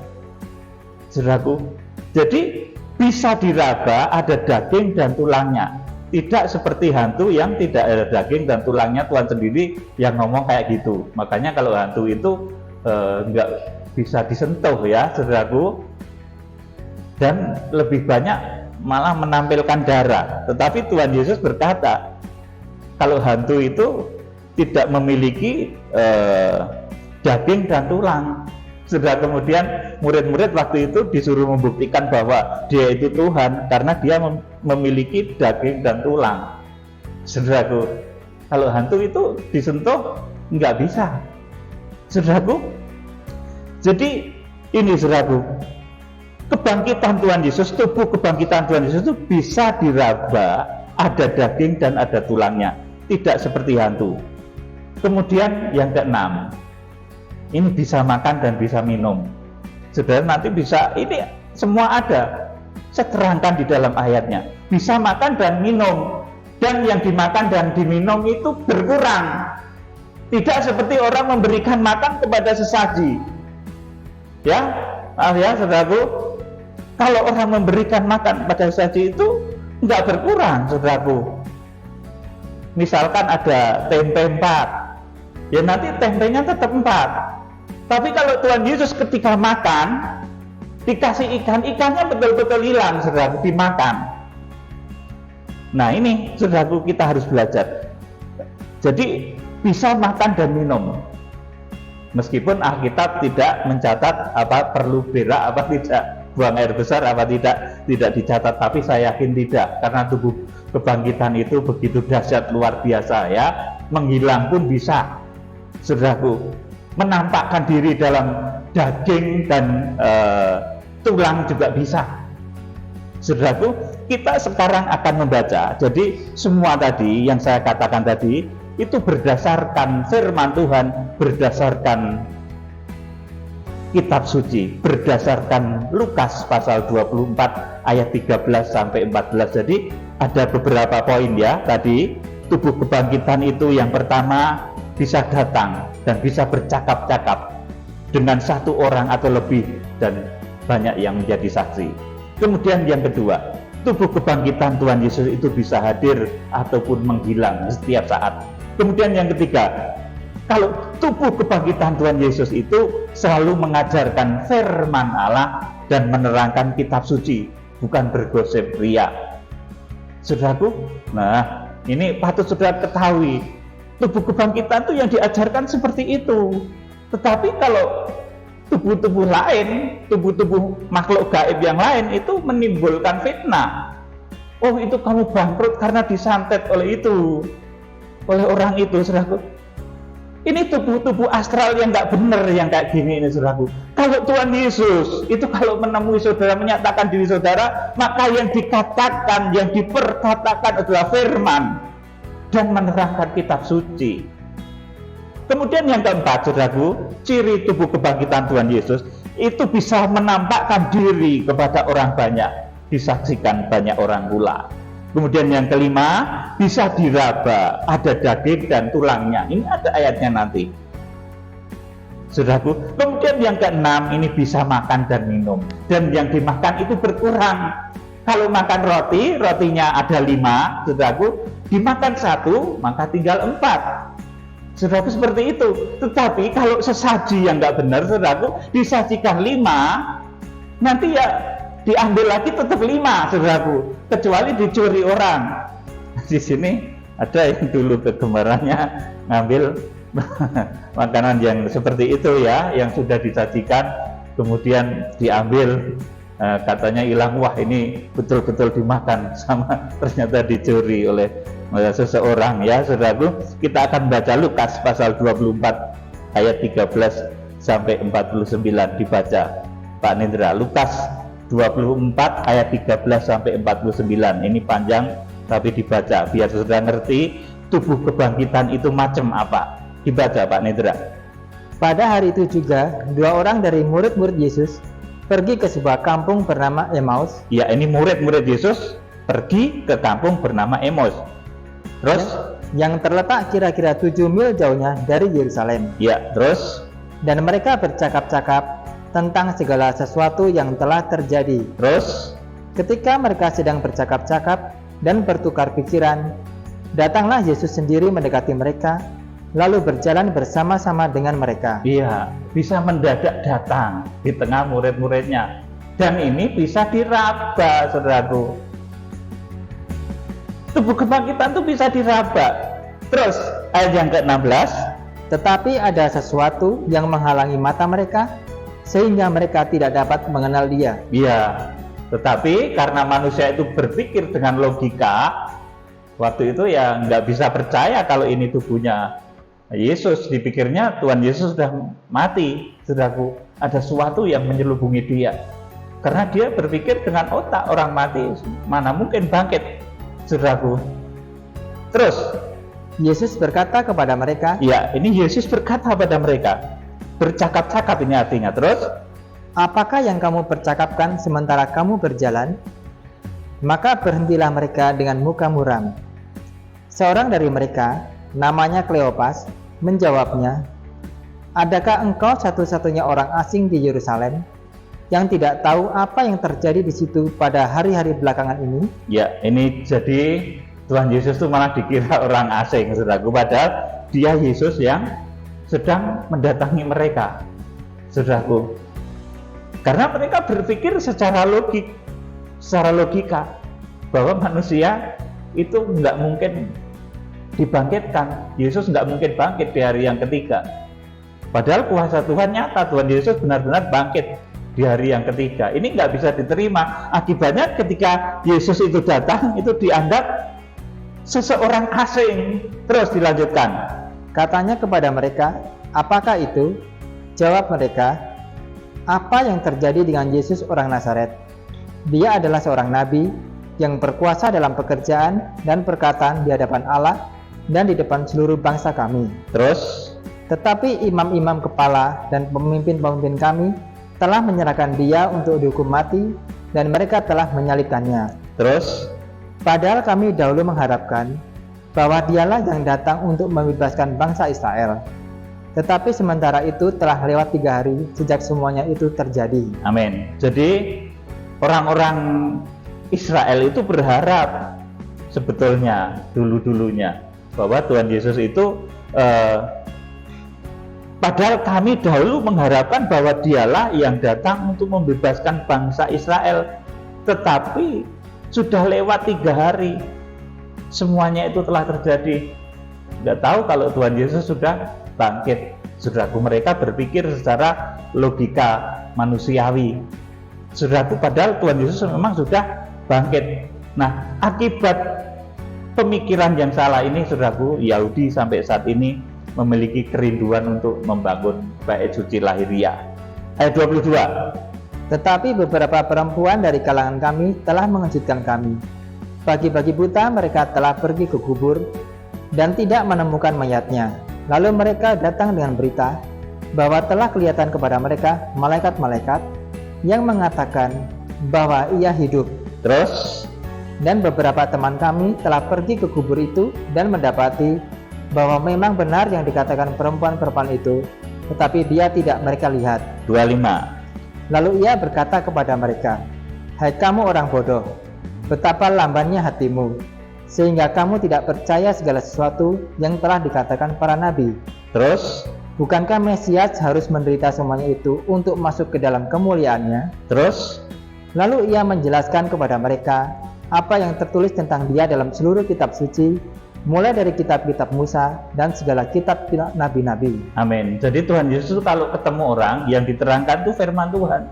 Saudaraku, jadi bisa diraba, ada daging dan tulangnya. Tidak seperti hantu yang tidak ada daging dan tulangnya, Tuhan sendiri yang ngomong kayak gitu. Makanya kalau hantu itu nggak bisa disentuh ya, saudaraku. Dan lebih banyak malah menampilkan darah. Tetapi Tuhan Yesus berkata, kalau hantu itu tidak memiliki daging dan tulang. Sudah kemudian murid-murid waktu itu disuruh membuktikan bahwa dia itu Tuhan karena dia memiliki daging dan tulang. Saudaraku, kalau hantu itu disentuh nggak bisa. Saudaraku, jadi ini saudaraku, kebangkitan Tuhan Yesus, tubuh kebangkitan Tuhan Yesus itu bisa diraba, ada daging dan ada tulangnya, tidak seperti hantu. Kemudian yang keenam, ini bisa makan dan bisa minum. Saudara nanti bisa, ini semua ada, saya terangkan di dalam ayatnya, bisa makan dan minum, dan yang dimakan dan diminum itu berkurang. Tidak seperti orang memberikan makan kepada sesaji. Ya, maaf ya saudaraku, kalau orang memberikan makan pada sesaji itu enggak berkurang, saudaraku. Misalkan ada tempe 4, ya nanti tempenya tetap 4. Tapi kalau Tuhan Yesus ketika makan, dikasih ikan, ikannya betul-betul hilang, saudaraku, dimakan. Nah ini, saudaraku, kita harus belajar. Jadi bisa makan dan minum. Meskipun Alkitab tidak mencatat apa perlu berak apa tidak, buang air besar apa tidak dicatat, tapi saya yakin tidak, karena tubuh kebangkitan itu begitu dahsyat, luar biasa ya. Menghilang pun bisa, saudaraku. Menampakkan diri dalam daging dan tulang juga bisa. Saudaraku, kita sekarang akan membaca. Jadi semua tadi yang saya katakan tadi itu berdasarkan firman Tuhan, berdasarkan kitab suci, berdasarkan Lukas pasal 24 ayat 13 sampai 14. Jadi ada beberapa poin ya tadi. Tubuh kebangkitan itu yang pertama, bisa datang dan bisa bercakap-cakap dengan satu orang atau lebih dan banyak yang menjadi saksi. Kemudian yang kedua, tubuh kebangkitan Tuhan Yesus itu bisa hadir ataupun menghilang setiap saat. Kemudian yang ketiga, kalau tubuh kebangkitan Tuhan Yesus itu selalu mengajarkan firman Allah dan menerangkan kitab suci, bukan bergosip ria. Saudaraku, nah ini patut saudara ketahui, tubuh kebangkitan itu yang diajarkan seperti itu. Tetapi kalau tubuh-tubuh lain, tubuh-tubuh makhluk gaib yang lain itu menimbulkan fitnah. Oh itu kamu bangkrut karena disantet oleh itu, oleh orang itu, saudaraku. Ini tubuh-tubuh astral yang nggak benar, yang kayak gini ini, saudaraku. Kalau Tuhan Yesus itu kalau menemui saudara, menyatakan diri saudara, maka yang dikatakan, yang diperkatakan adalah firman dan menerangkan kitab suci. Kemudian yang keempat, saudaraku, ciri tubuh kebangkitan Tuhan Yesus itu bisa menampakkan diri kepada orang banyak, disaksikan banyak orang pula. Kemudian yang kelima, bisa diraba, ada daging dan tulangnya. Ini ada ayatnya nanti, saudaraku. Kemudian yang keenam, ini bisa makan dan minum, dan yang dimakan itu berkurang. Kalau makan roti, rotinya ada 5, saudaraku, dimakan 1, maka tinggal 4. Saudaraku, seperti itu. Tetapi kalau sesaji yang nggak benar, saudaraku, disajikan 5, nanti ya diambil lagi tetap 5, saudaraku, kecuali dicuri orang. Di sini ada yang dulu kegemarannya ngambil makanan yang seperti itu ya, yang sudah disajikan kemudian diambil, katanya hilang, wah ini betul-betul dimakan, sama ternyata dicuri oleh seseorang ya, saudaraku. Kita akan baca Lukas pasal 24 ayat 13 sampai 49, dibaca Pak Nindra. Lukas 24 ayat 13 sampai 49. Ini panjang tapi dibaca biar saudara ngerti tubuh kebangkitan itu macam apa. Dibaca Pak Nindra. Pada hari itu juga 2 orang dari murid-murid Yesus pergi ke sebuah kampung bernama Emmaus. Ya, ini murid-murid Yesus pergi ke kampung bernama Emmaus. Terus yang terletak kira-kira 7 mil jauhnya dari Yerusalem. Ya, terus dan mereka bercakap-cakap tentang segala sesuatu yang telah terjadi. Terus ketika mereka sedang bercakap-cakap dan bertukar pikiran, datanglah Yesus sendiri mendekati mereka, lalu berjalan bersama-sama dengan mereka. Iya, bisa mendadak datang di tengah murid-muridnya. Dan ini bisa diraba, saudaraku. Tubuh kebangkitan itu bisa diraba. Terus ayat yang ke-16, Tetapi ada sesuatu yang menghalangi mata mereka, sehingga mereka tidak dapat mengenal Dia. ya, tetapi karena manusia itu berpikir dengan logika, waktu itu ya nggak bisa percaya kalau ini tubuhnya Yesus. Dipikirnya Tuhan Yesus sudah mati, saudaraku. Ada sesuatu yang menyelubungi dia. Karena dia berpikir dengan otak, orang mati mana mungkin bangkit, saudaraku. Terus, Yesus berkata kepada mereka, ya ini Yesus berkata pada mereka, bercakap-cakap ini artinya. Terus, apakah yang kamu percakapkan sementara kamu berjalan? Maka berhentilah mereka dengan muka muram. Seorang dari mereka, namanya Kleopas, menjawabnya, adakah engkau satu-satunya orang asing di Yerusalem yang tidak tahu apa yang terjadi di situ pada hari-hari belakangan ini? ya ini jadi Tuhan Yesus itu malah dikira orang asing, saudaraku. Padahal dia Yesus yang sedang mendatangi mereka, saudaraku. Karena mereka berpikir secara logika bahwa manusia itu nggak mungkin dibangkitkan. Yesus nggak mungkin bangkit di hari yang ketiga. Padahal kuasa Tuhan nyata, Tuhan Yesus benar-benar bangkit di hari yang ketiga. Ini nggak bisa diterima. Akibatnya ketika Yesus itu datang, itu dianggap seseorang asing. Terus dilanjutkan. Katanya kepada mereka, apakah itu? Jawab mereka, apa yang terjadi dengan Yesus orang Nazaret? Dia adalah seorang nabi yang berkuasa dalam pekerjaan dan perkataan di hadapan Allah dan di depan seluruh bangsa kami. Terus, Tetapi imam-imam kepala dan pemimpin-pemimpin kami telah menyerahkan dia untuk dihukum mati dan mereka telah menyalibkannya. terus, Padahal kami dahulu mengharapkan bahwa dialah yang datang untuk membebaskan bangsa Israel. Tetapi sementara itu telah lewat 3 hari sejak semuanya itu terjadi. amin. Jadi orang-orang Israel itu berharap sebetulnya dulu-dulunya bahwa Tuhan Yesus itu padahal kami dahulu mengharapkan bahwa dialah yang datang untuk membebaskan bangsa Israel, tetapi sudah lewat 3 hari semuanya itu telah terjadi. Nggak tahu kalau Tuhan Yesus sudah bangkit. Saudaraku, mereka berpikir secara logika manusiawi, saudaraku, padahal Tuhan Yesus memang sudah bangkit. Nah, akibat pemikiran yang salah ini, saudaraku, Yahudi sampai saat ini memiliki kerinduan untuk membangun bait suci lahiriah. Ayat 22. Tetapi beberapa perempuan dari kalangan kami telah mengejutkan kami. Pagi-pagi buta mereka telah pergi ke kubur dan tidak menemukan mayatnya. Lalu mereka datang dengan berita bahwa telah kelihatan kepada mereka malaikat-malaikat yang mengatakan bahwa ia hidup. Terus, Dan beberapa teman kami telah pergi ke kubur itu dan mendapati bahwa memang benar yang dikatakan perempuan-perempuan itu, tetapi dia tidak mereka lihat. 25. Lalu ia berkata kepada mereka, hai kamu orang bodoh, betapa lambannya hatimu, sehingga kamu tidak percaya segala sesuatu yang telah dikatakan para nabi. Terus, Bukankah Mesias harus menderita semuanya itu untuk masuk ke dalam kemuliaannya? terus, Lalu ia menjelaskan kepada mereka apa yang tertulis tentang dia dalam seluruh kitab suci, mulai dari kitab-kitab Musa dan segala kitab nabi-nabi. amin. Jadi Tuhan Yesus kalau ketemu orang yang diterangkan itu firman Tuhan,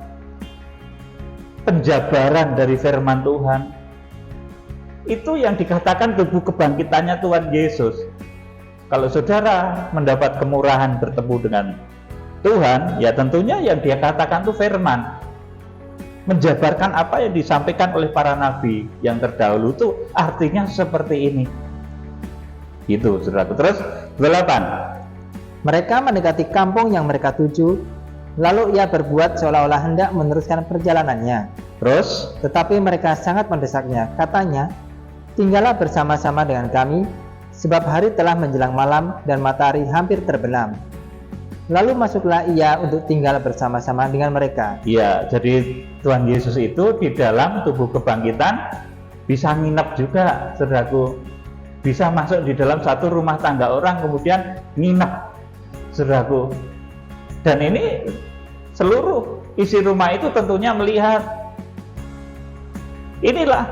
penjabaran dari firman Tuhan, itu yang dikatakan tubuh kebangkitannya Tuhan Yesus. Kalau saudara mendapat kemurahan bertemu dengan Tuhan, ya tentunya yang dia katakan itu firman, menjabarkan apa yang disampaikan oleh para nabi yang terdahulu. Itu artinya seperti ini. Gitu, saudara. Terus 28. Mereka mendekati kampung yang mereka tuju, lalu ia berbuat seolah-olah hendak meneruskan perjalanannya. Terus, Tetapi mereka sangat mendesaknya. Katanya, tinggallah bersama-sama dengan kami, sebab hari telah menjelang malam dan matahari hampir terbenam. Lalu masuklah ia untuk tinggal bersama-sama dengan mereka. ya, jadi Tuhan Yesus itu di dalam tubuh kebangkitan bisa nginep juga, saudaraku. Bisa masuk di dalam satu rumah tangga orang, kemudian nginep, saudaraku. Dan ini seluruh isi rumah itu tentunya melihat. Inilah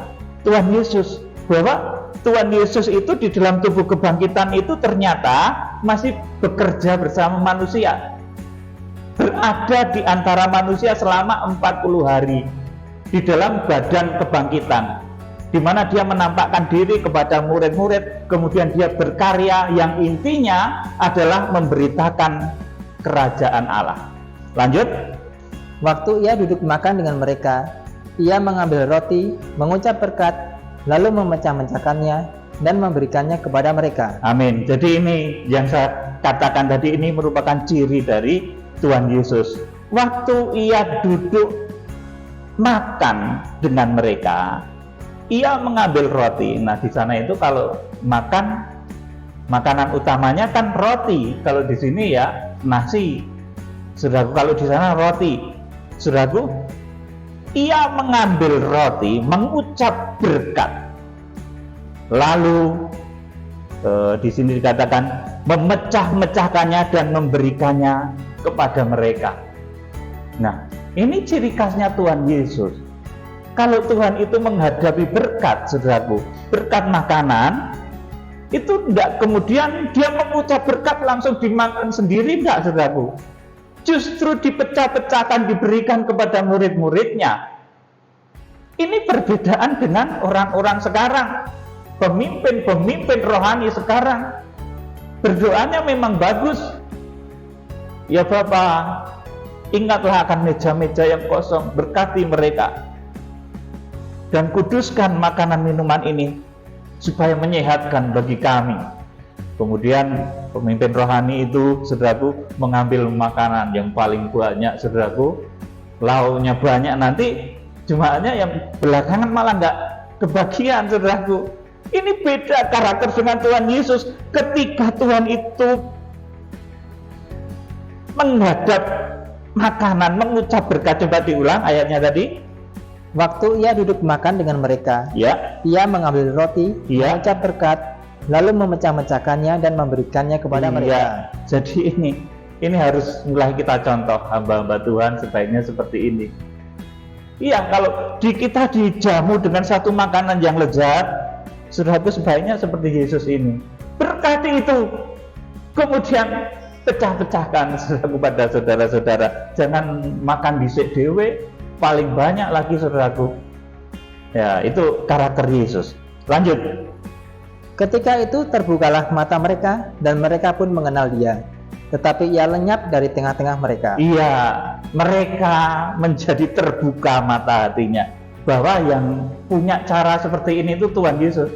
Tuhan Yesus, bahwa Tuhan Yesus itu di dalam tubuh kebangkitan itu ternyata masih bekerja bersama manusia, berada di antara manusia selama 40 hari di dalam badan kebangkitan, di mana dia menampakkan diri kepada murid-murid, kemudian dia berkarya yang intinya adalah memberitakan kerajaan Allah. Lanjut. Waktu ia duduk makan dengan mereka, ia mengambil roti, mengucap berkat, lalu memecah-mecahkannya dan memberikannya kepada mereka. Amin. Jadi ini yang saya katakan tadi, ini merupakan ciri dari Tuhan Yesus. Waktu ia duduk makan dengan mereka, ia mengambil roti. Nah, di sana itu kalau makan, makanan utamanya kan roti. Kalau di sini ya nasi. Saudaraku, kalau di sana roti. Saudaraku, ia mengambil roti, mengucap berkat. Lalu di sini dikatakan memecah-mecahkannya dan memberikannya kepada mereka. Nah, ini ciri khasnya Tuhan Yesus. Kalau Tuhan itu menghadapi berkat, saudaraku, berkat makanan, itu tidak kemudian dia mengucap berkat langsung dimakan sendiri, tidak, saudaraku. Justru dipecah-pecahkan, diberikan kepada murid-muridnya. Ini perbedaan dengan orang-orang sekarang, pemimpin-pemimpin rohani sekarang. Berdoanya memang bagus. Ya Bapa, ingatlah akan meja-meja yang kosong, berkati mereka. Dan kuduskan makanan minuman ini, supaya menyehatkan bagi kami. Kemudian pemimpin rohani itu, saudaraku, mengambil makanan yang paling banyak, saudaraku, lauknya banyak, nanti jemaatnya yang belakangan malah nggak kebagian, saudaraku. Ini beda karakter dengan Tuhan Yesus. Ketika Tuhan itu menghadap makanan, mengucap berkat. Coba diulang ayatnya tadi. Waktu ia duduk makan dengan mereka, Ya. ia mengambil roti, Ya. mengucap berkat, lalu memecah-mecahkannya dan memberikannya kepada mereka. Jadi ini harus mulai kita contoh, hamba-hamba Tuhan sebaiknya seperti ini. Iya, kalau kita dijamu dengan satu makanan yang lezat, saudaraku, sebaiknya seperti Yesus ini. Berkati itu, kemudian pecah-pecahkan, saudaraku, pada saudara-saudara. Jangan makan dhisik dhewe, paling banyak lagi, saudaraku. Ya, itu karakter Yesus. Lanjut. Ketika itu terbukalah mata mereka dan mereka pun mengenal dia. Tetapi ia lenyap dari tengah-tengah mereka. Iya, mereka menjadi terbuka mata hatinya bahwa yang punya cara seperti ini itu Tuhan Yesus.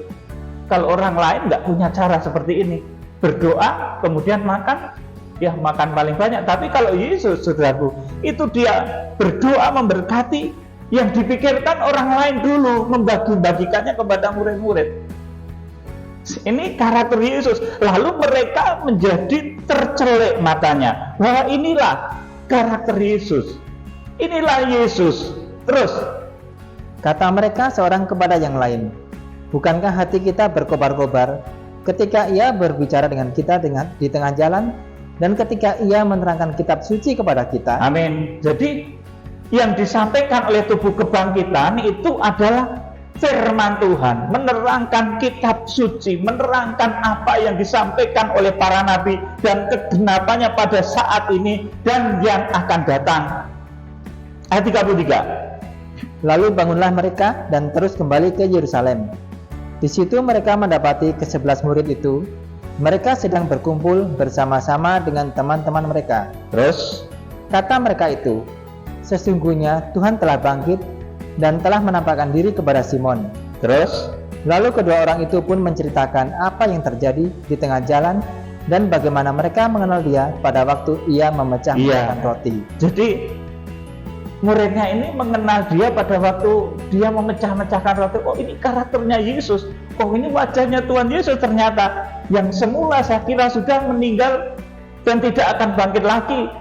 Kalau orang lain nggak punya cara seperti ini, berdoa kemudian makan, ya makan paling banyak. Tapi kalau Yesus, saudaraku, itu dia berdoa memberkati, yang dipikirkan orang lain dulu, membagi-bagikannya kepada murid-murid. Ini karakter Yesus. Lalu mereka menjadi tercelik matanya. Wah, inilah karakter Yesus. Inilah Yesus. Terus kata mereka seorang kepada yang lain, bukankah hati kita berkobar-kobar ketika ia berbicara dengan kita di tengah jalan dan ketika ia menerangkan kitab suci kepada kita? Amin. Jadi yang disampaikan oleh tubuh kebangkitan itu adalah firman Tuhan, menerangkan kitab suci, menerangkan apa yang disampaikan oleh para nabi dan kegenapannya pada saat ini dan yang akan datang. Ayat 33. Lalu bangunlah mereka dan terus kembali ke Yerusalem. Di situ mereka mendapati ke-11 murid itu. Mereka sedang berkumpul bersama-sama dengan teman-teman mereka. Terus Kata mereka itu, sesungguhnya Tuhan telah bangkit dan telah menampakkan diri kepada Simon. Terus Lalu kedua orang itu pun menceritakan apa yang terjadi di tengah jalan dan bagaimana mereka mengenal dia pada waktu ia memecah-mecahkan roti. Jadi muridnya ini mengenal dia pada waktu dia memecah-mecahkan roti. Oh, ini karakternya Yesus. Oh, ini wajahnya Tuhan Yesus ternyata. Yang semula saya kira sudah meninggal dan tidak akan bangkit lagi.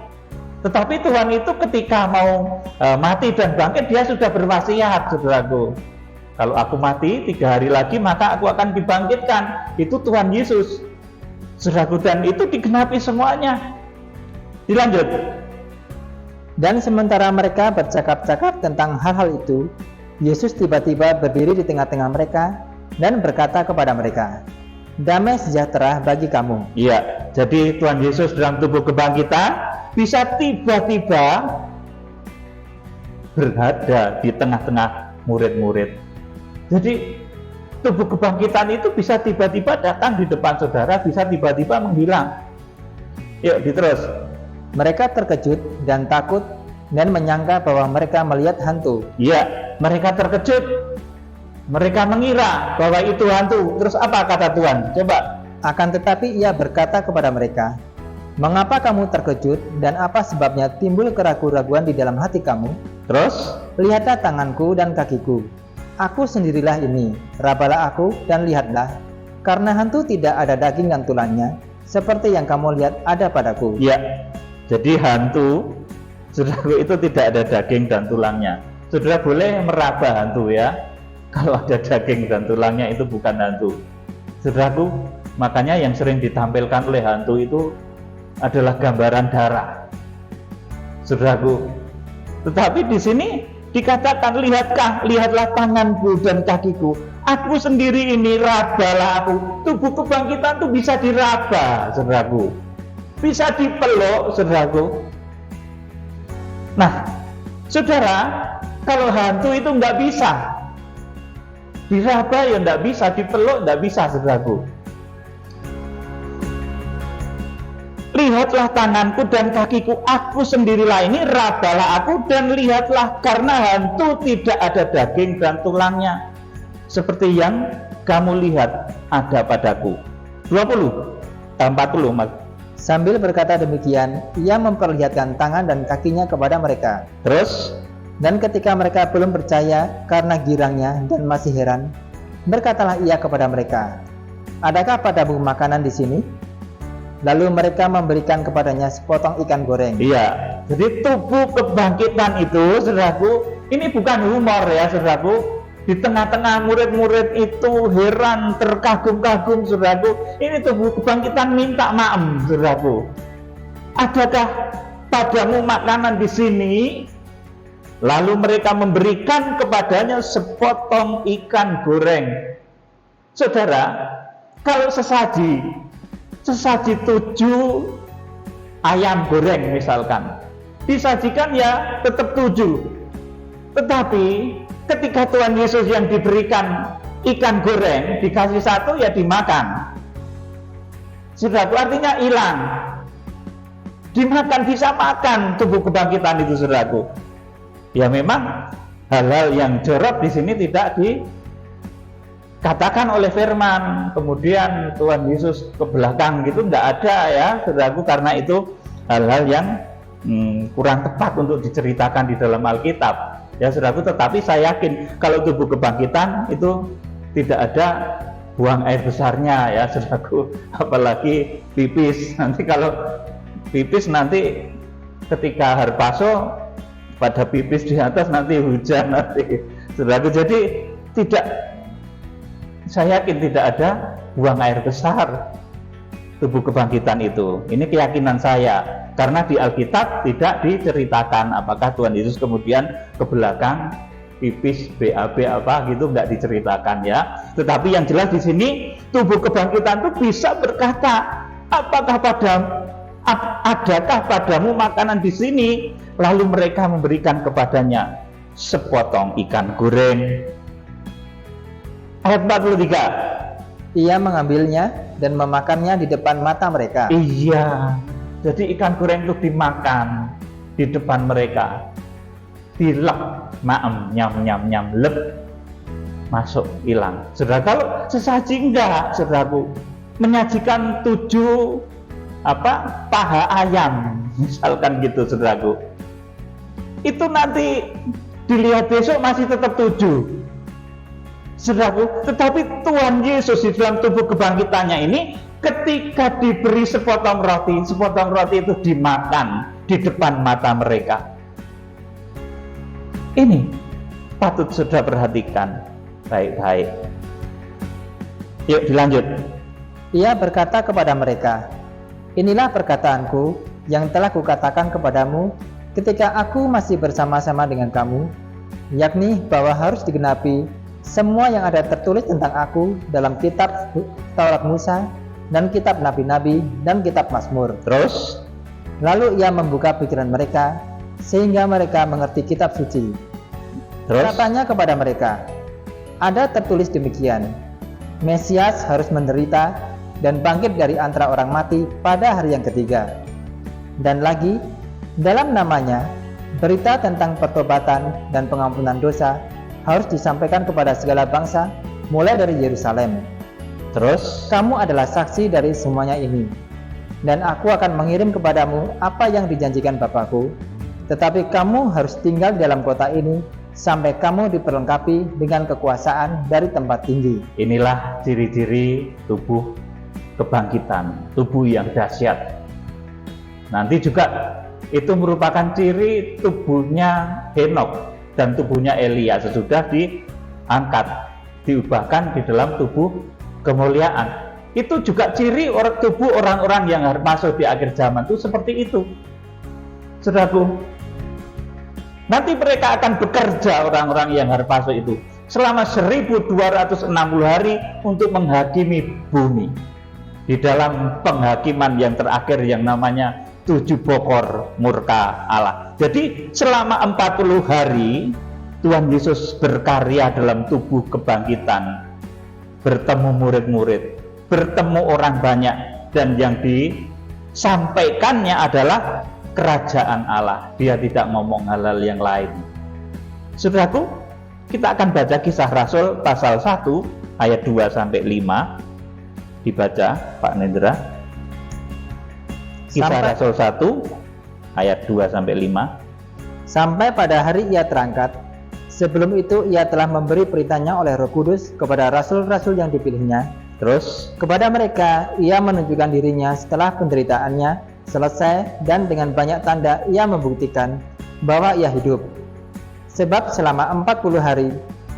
Tetapi Tuhan itu ketika mau mati dan bangkit, dia sudah berwasiat, saudaraku. Kalau aku mati 3 hari lagi, maka aku akan dibangkitkan. Itu Tuhan Yesus, saudaraku, dan itu digenapi semuanya. Dilanjut. Dan sementara mereka bercakap-cakap tentang hal-hal itu, Yesus tiba-tiba berdiri di tengah-tengah mereka dan berkata kepada mereka, "Damai sejahtera bagi kamu." Iya, jadi Tuhan Yesus dalam tubuh kebangkitan bisa tiba-tiba berada di tengah-tengah murid-murid. Jadi tubuh kebangkitan itu bisa tiba-tiba datang di depan saudara, bisa tiba-tiba menghilang. Yuk, diterus. Mereka terkejut dan takut dan menyangka bahwa mereka melihat hantu. Iya, mereka terkejut. Mereka mengira bahwa itu hantu. Terus apa kata Tuhan? Coba. Akan tetapi ia berkata kepada mereka, "Mengapa kamu terkejut dan apa sebabnya timbul keraguan-raguan di dalam hati kamu? Terus? Lihatlah tanganku dan kakiku. Aku sendirilah ini. Rabalah aku dan lihatlah. Karena hantu tidak ada daging dan tulangnya, seperti yang kamu lihat ada padaku." Ya, jadi hantu, saudaraku, itu tidak ada daging dan tulangnya. Saudara boleh meraba hantu ya. Kalau ada daging dan tulangnya itu bukan hantu. Saudaraku, makanya yang sering ditampilkan oleh hantu itu adalah gambaran darah. Saudaraku, tetapi di sini dikatakan, lihatlah tanganku dan kakiku. Aku sendiri ini, rabalah aku. Tubuh kebangkitan itu bisa diraba, saudaraku. Bisa dipeluk, saudaraku. Nah, saudara, kalau hantu itu nggak bisa. Diraba ya nggak bisa, dipeluk nggak bisa, saudaraku. Lihatlah tanganku dan kakiku, aku sendirilah ini, rabalah aku dan lihatlah, karena hantu tidak ada daging dan tulangnya, seperti yang kamu lihat ada padaku. 40 Mas. Sambil berkata demikian, ia memperlihatkan tangan dan kakinya kepada mereka. Terus? Dan ketika mereka belum percaya karena girangnya dan masih heran, berkatalah ia kepada mereka, "Adakah padamu makanan di sini?" Lalu mereka memberikan kepadanya sepotong ikan goreng. Iya, jadi tubuh kebangkitan itu, saudaraku, ini bukan humor ya, saudaraku. Di tengah-tengah murid-murid itu heran, terkagum-kagum, saudaraku. Ini tubuh kebangkitan minta maaf, saudaraku. Adakah padamu makanan di sini? Lalu mereka memberikan kepadanya sepotong ikan goreng. Saudara, kalau sesaji 7 ayam goreng misalkan, disajikan ya tetap 7. Tetapi ketika Tuhan Yesus yang diberikan ikan goreng dikasih 1, ya dimakan. Saudaraku, artinya hilang. Dimakan, bisa makan tubuh kebangkitan itu, saudaraku. Ya memang hal-hal yang jorok di sini tidak dikatakan oleh firman. Kemudian Tuhan Yesus ke belakang gitu tidak ada ya, saudaraku, karena itu hal-hal yang kurang tepat untuk diceritakan di dalam Alkitab. Ya saudaraku, tetapi saya yakin kalau tubuh kebangkitan itu tidak ada buang air besarnya ya, saudaraku, apalagi pipis. Nanti kalau pipis nanti ketika harpaso pada pipis di atas nanti hujan nanti, saudaraku. Jadi saya yakin tidak ada buang air besar tubuh kebangkitan itu. Ini keyakinan saya, karena di Alkitab tidak diceritakan apakah Tuhan Yesus kemudian ke belakang pipis BAB apa gitu, nggak diceritakan ya. Tetapi yang jelas di sini tubuh kebangkitan itu bisa berkata, adakah padamu makanan di sini? Lalu mereka memberikan kepadanya sepotong ikan goreng. Ayat 43. Ia mengambilnya dan memakannya di depan mata mereka. Iya, jadi ikan goreng itu dimakan di depan mereka. Dilep, nyam, lep, masuk, hilang. Saudara, kalau sesaji enggak, saudaraku, menyajikan 7 paha ayam, misalkan gitu, saudaraku. Itu nanti dilihat besok masih tetap 7, saudaraku. Tetapi Tuhan Yesus di dalam tubuh kebangkitannya ini, ketika diberi sepotong roti itu dimakan di depan mata mereka. Ini patut saudara perhatikan baik-baik. Yuk dilanjut. Ia berkata kepada mereka, "Inilah perkataanku yang telah kukatakan kepadamu ketika aku masih bersama-sama dengan kamu, yakni bahwa harus digenapi semua yang ada tertulis tentang aku dalam kitab Taurat Musa dan kitab Nabi-Nabi dan kitab Mazmur. Terus, Lalu ia membuka pikiran mereka sehingga mereka mengerti kitab suci. terus, Katanya kepada mereka, ada tertulis demikian, Mesias harus menderita dan bangkit dari antara orang mati pada hari yang ketiga. Dan lagi, dalam namanya, berita tentang pertobatan dan pengampunan dosa harus disampaikan kepada segala bangsa, mulai dari Yerusalem. terus, Kamu adalah saksi dari semuanya ini. Dan aku akan mengirim kepadamu apa yang dijanjikan Bapakku, tetapi kamu harus tinggal di dalam kota ini sampai kamu diperlengkapi dengan kekuasaan dari tempat tinggi. inilah ciri-ciri tubuh kebangkitan, tubuh yang dahsyat. Nanti juga itu merupakan ciri tubuhnya Henokh dan tubuhnya Elia sesudah diangkat, diubahkan di dalam tubuh kemuliaan. Itu juga ciri tubuh orang-orang yang harus masuk di akhir zaman itu seperti itu. Saudaraku, nanti mereka akan bekerja orang-orang yang harus masuk itu selama 1260 hari untuk menghakimi bumi di dalam penghakiman yang terakhir yang namanya 7 bokor murka Allah. Jadi selama 40 hari Tuhan Yesus berkarya dalam tubuh kebangkitan, bertemu murid-murid, bertemu orang banyak, dan yang disampaikannya adalah kerajaan Allah. Dia tidak ngomong hal-hal yang lain. Saudaraku, kita akan baca Kisah Rasul pasal 1 ayat 2 sampai 5. Dibaca Pak Nendra. Kisah Rasul 1 ayat 2 sampai 5. Sampai pada hari ia terangkat, sebelum itu ia telah memberi perintahnya oleh Roh Kudus kepada rasul-rasul yang dipilihnya. Terus, Kepada mereka ia menunjukkan dirinya setelah penderitaannya selesai, dan dengan banyak tanda ia membuktikan bahwa ia hidup. Sebab selama 40 hari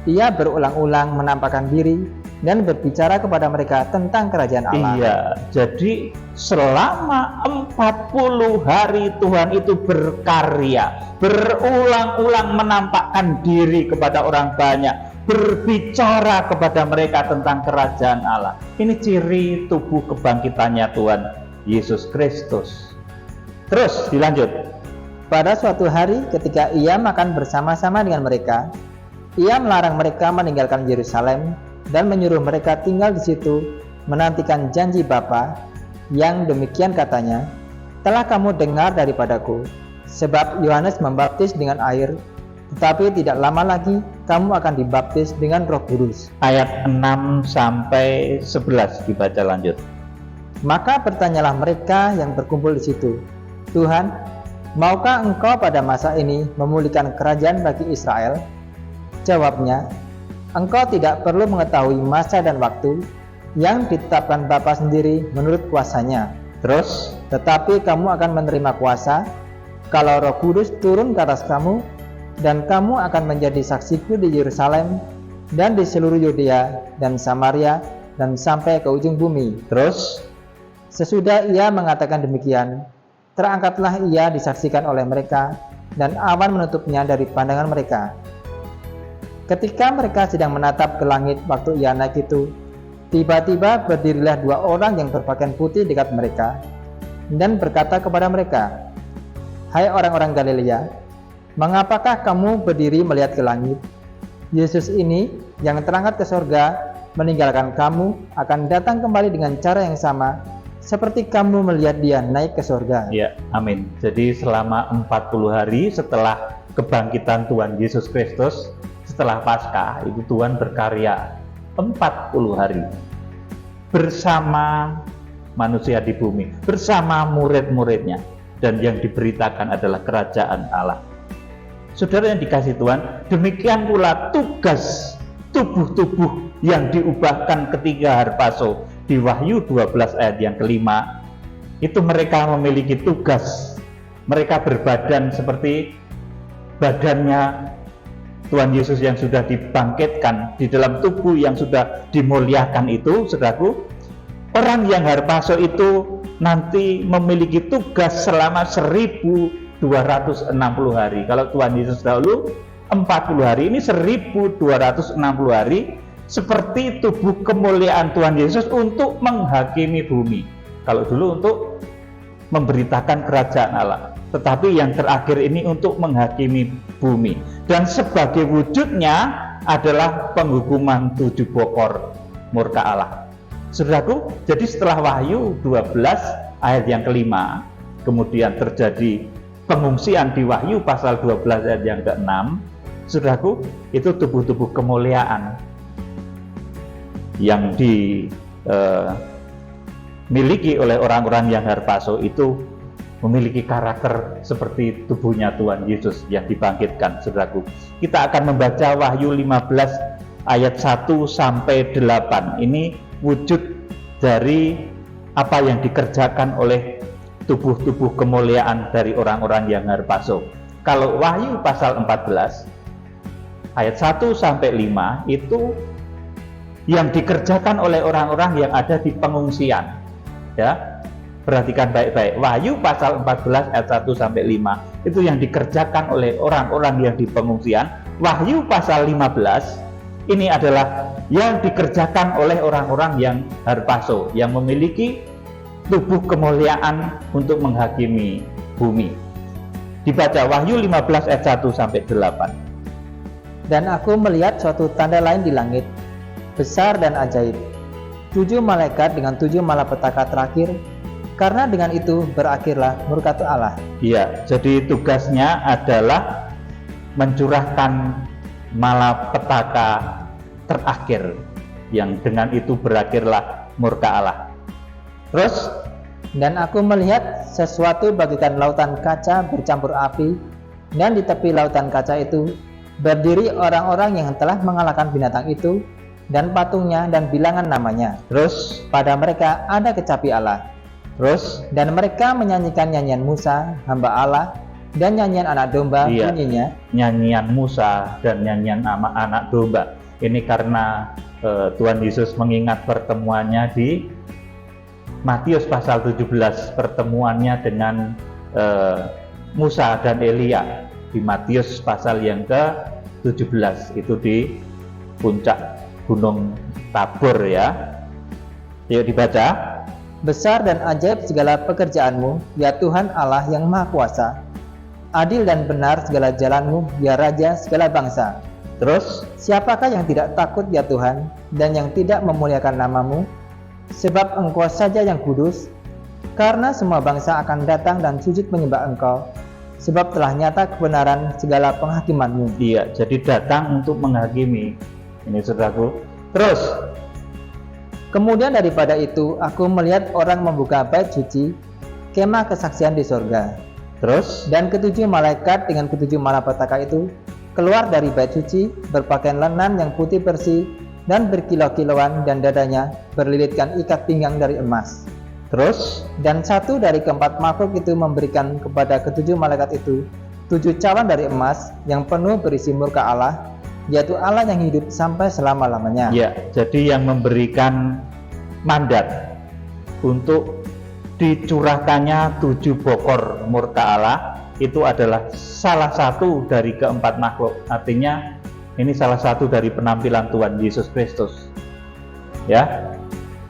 ia berulang-ulang menampakkan diri dan berbicara kepada mereka tentang kerajaan Allah. iya, jadi selama 40 hari Tuhan itu berkarya, berulang-ulang menampakkan diri kepada orang banyak, berbicara kepada mereka tentang kerajaan Allah. Ini ciri tubuh kebangkitannya Tuhan Yesus Kristus. Terus dilanjut. Pada suatu hari ketika ia makan bersama-sama dengan mereka, ia melarang mereka meninggalkan Yerusalem dan menyuruh mereka tinggal di situ menantikan janji Bapa, yang demikian katanya, telah kamu dengar daripadaku, sebab Yohanes membaptis dengan air, tetapi tidak lama lagi kamu akan dibaptis dengan Roh Kudus. Ayat 6 sampai 11 dibaca lanjut. Maka bertanyalah mereka yang berkumpul di situ, Tuhan, maukah engkau pada masa ini memulihkan kerajaan bagi Israel? Jawabnya, engkau tidak perlu mengetahui masa dan waktu yang ditetapkan Bapa sendiri menurut kuasanya. Terus, Tetapi kamu akan menerima kuasa kalau Roh Kudus turun ke atas kamu, dan kamu akan menjadi saksiku di Yerusalem dan di seluruh Yudea dan Samaria dan sampai ke ujung bumi. terus, Sesudah ia mengatakan demikian, terangkatlah ia disaksikan oleh mereka, dan awan menutupnya dari pandangan mereka. Ketika mereka sedang menatap ke langit waktu ia naik itu, tiba-tiba berdirilah 2 orang yang berpakaian putih dekat mereka, dan berkata kepada mereka, Hai orang-orang Galilea, mengapakah kamu berdiri melihat ke langit? Yesus ini yang terangkat ke sorga meninggalkan kamu akan datang kembali dengan cara yang sama seperti kamu melihat dia naik ke sorga. ya, amin. Jadi selama 40 hari setelah kebangkitan Tuhan Yesus Kristus, setelah Paskah, itu Tuhan berkarya 40 hari bersama manusia di bumi, bersama murid-muridnya, dan yang diberitakan adalah kerajaan Allah. Saudara yang dikasih Tuhan, demikian pula tugas tubuh-tubuh yang diubahkan ketika harpaso di Wahyu 12 ayat yang kelima. Itu mereka memiliki tugas, mereka berbadan seperti badannya Tuhan Yesus yang sudah dibangkitkan di dalam tubuh yang sudah dimuliakan itu. Saudaraku, orang yang harpaso itu nanti memiliki tugas selama 1260 hari. Kalau Tuhan Yesus dahulu 40 hari ini 1260 hari seperti tubuh kemuliaan Tuhan Yesus untuk menghakimi bumi. Kalau dulu untuk memberitakan kerajaan Allah, tetapi yang terakhir ini untuk menghakimi bumi. Dan sebagai wujudnya adalah penghukuman 7 bokor murka Allah. Saudaraku, jadi setelah Wahyu 12 ayat yang kelima, kemudian terjadi pengungsian di Wahyu pasal 12 ayat yang ke-6, saudaraku, itu tubuh-tubuh kemuliaan yang dimiliki oleh orang-orang yang harpaso itu memiliki karakter seperti tubuhnya Tuhan Yesus yang dibangkitkan, saudaraku. Kita akan membaca Wahyu 15 ayat 1 sampai 8. Ini wujud dari apa yang dikerjakan oleh tubuh-tubuh kemuliaan dari orang-orang yang harpaso. Kalau Wahyu pasal 14 ayat 1 sampai 5 itu yang dikerjakan oleh orang-orang yang ada di pengungsian. Ya. Perhatikan baik-baik. Wahyu pasal 14 ayat 1 sampai 5 itu yang dikerjakan oleh orang-orang yang di pengungsian. Wahyu pasal 15 ini adalah yang dikerjakan oleh orang-orang yang harpaso, yang memiliki tubuh kemuliaan untuk menghakimi bumi. Dibaca Wahyu 15 ayat 1 sampai 8. Dan aku melihat suatu tanda lain di langit, besar dan ajaib. 7 malaikat dengan 7 malapetaka terakhir, karena dengan itu berakhirlah murka Allah. Iya, jadi tugasnya adalah mencurahkan malapetaka terakhir, yang dengan itu berakhirlah murka Allah. Terus, dan aku melihat sesuatu bagaikan lautan kaca bercampur api, dan di tepi lautan kaca itu berdiri orang-orang yang telah mengalahkan binatang itu dan patungnya dan bilangan namanya. Terus, pada mereka ada kecapi Allah. Terus, dan mereka menyanyikan nyanyian Musa, hamba Allah, dan nyanyian anak domba. Iya, bunyinya, nyanyian Musa dan nyanyian anak domba. Ini karena Tuhan Yesus mengingat pertemuannya di Matius pasal 17, pertemuannya dengan Musa dan Elia di Matius pasal yang ke-17, itu di puncak Gunung Tabor, ya. Yuk dibaca. besar dan ajaib segala pekerjaanmu, ya Tuhan Allah yang Maha Kuasa. Adil dan benar segala jalanmu, ya Raja segala bangsa. Terus, siapakah yang tidak takut, ya Tuhan, dan yang tidak memuliakan namamu? Sebab Engkau saja yang kudus, karena semua bangsa akan datang dan sujud menyembah Engkau, sebab telah nyata kebenaran segala penghakimanmu. Iya, jadi datang untuk menghakimi. Ini saudaraku. Terus, kemudian daripada itu, aku melihat orang membuka bait suci, kemah kesaksian di sorga. Terus, dan 7 malaikat dengan 7 malapetaka itu keluar dari bait suci, berpakaian lenan yang putih bersih dan berkilau-kilauan, dan dadanya berlilitkan ikat pinggang dari emas. Terus, dan satu dari keempat makhluk itu memberikan kepada 7 malaikat itu 7 cawan dari emas yang penuh berisi murka Allah, yaitu Allah yang hidup sampai selama-lamanya. Ya, jadi yang memberikan mandat untuk dicurahkannya 7 bokor murka Allah itu adalah salah satu dari keempat makhluk. Artinya ini salah satu dari penampilan Tuhan Yesus Kristus, ya,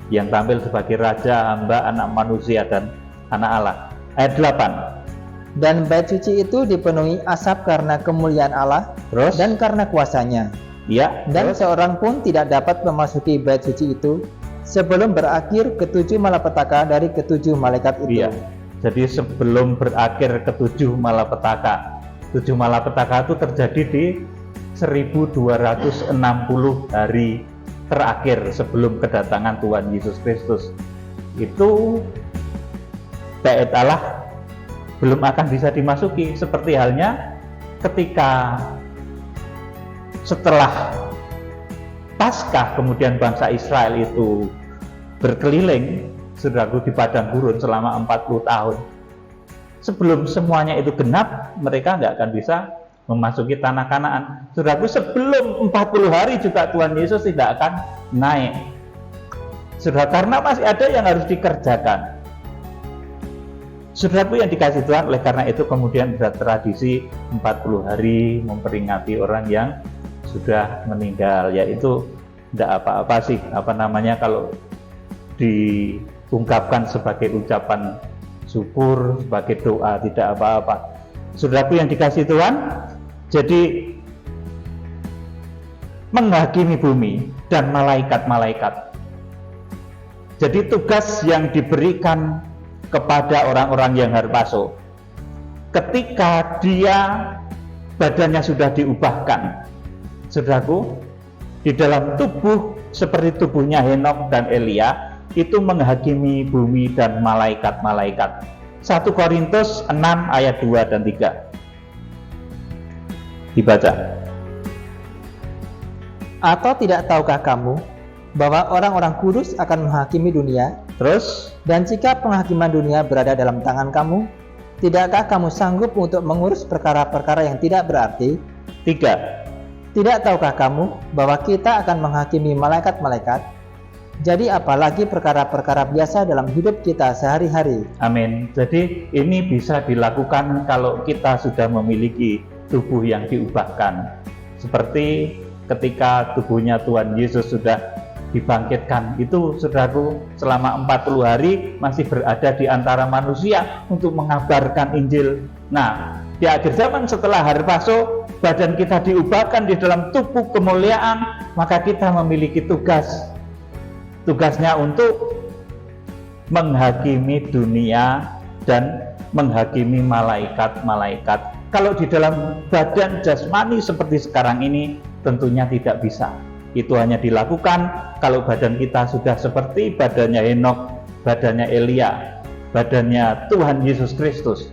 yang tampil sebagai Raja, Hamba, Anak Manusia, dan Anak Allah. Ayat 8. Dan bait suci itu dipenuhi asap karena kemuliaan Allah. Terus, dan karena kuasanya. Ya. Dan seorang pun tidak dapat memasuki bait suci itu sebelum berakhir 7 malapetaka dari 7 malaikat itu. Iya. Jadi sebelum berakhir 7 malapetaka. 7 malapetaka itu terjadi di 1260 hari terakhir sebelum kedatangan Tuhan Yesus Kristus. Itu bait Allah belum akan bisa dimasuki, seperti halnya ketika setelah Paskah kemudian bangsa Israel itu berkeliling, saudaraku, di padang gurun selama 40 tahun. Sebelum semuanya itu genap, mereka nggak akan bisa memasuki tanah Kanaan. Saudaraku, sebelum 40 hari juga Tuhan Yesus tidak akan naik. Saudara, karena masih ada yang harus dikerjakan. Saudaraku yang dikasih Tuhan, oleh karena itu kemudian ada tradisi 40 hari memperingati orang yang sudah meninggal, yaitu tidak apa-apa sih, kalau diungkapkan sebagai ucapan syukur, sebagai doa, tidak apa-apa. Saudaraku yang dikasih Tuhan, jadi menghakimi bumi dan malaikat-malaikat. Jadi tugas yang diberikan kepada orang-orang yang harpaso, ketika dia badannya sudah diubahkan, saudaraku, di dalam tubuh seperti tubuhnya Henokh dan Elia, itu menghakimi bumi dan malaikat-malaikat. 1 Korintus 6 ayat 2 dan 3 dibaca. Atau tidak tahukah kamu bahwa orang-orang kudus akan menghakimi dunia? Terus, Dan jika penghakiman dunia berada dalam tangan kamu, tidakkah kamu sanggup untuk mengurus perkara-perkara yang tidak berarti? 3. Tidak tahukah kamu bahwa kita akan menghakimi malaikat-malaikat? Jadi apalagi perkara-perkara biasa dalam hidup kita sehari-hari. Amin. Jadi ini bisa dilakukan kalau kita sudah memiliki tubuh yang diubahkan. Seperti ketika tubuhnya Tuhan Yesus sudah dibangkitkan, itu saudaraku selama 40 hari masih berada di antara manusia untuk mengabarkan Injil. Nah, di akhir zaman setelah harpaso, badan kita diubahkan di dalam tubuh kemuliaan, maka kita memiliki tugasnya untuk menghakimi dunia dan menghakimi malaikat-malaikat. Kalau di dalam badan jasmani seperti sekarang ini, tentunya tidak bisa. Itu hanya dilakukan kalau badan kita sudah seperti badannya Henokh, badannya Elia, badannya Tuhan Yesus Kristus.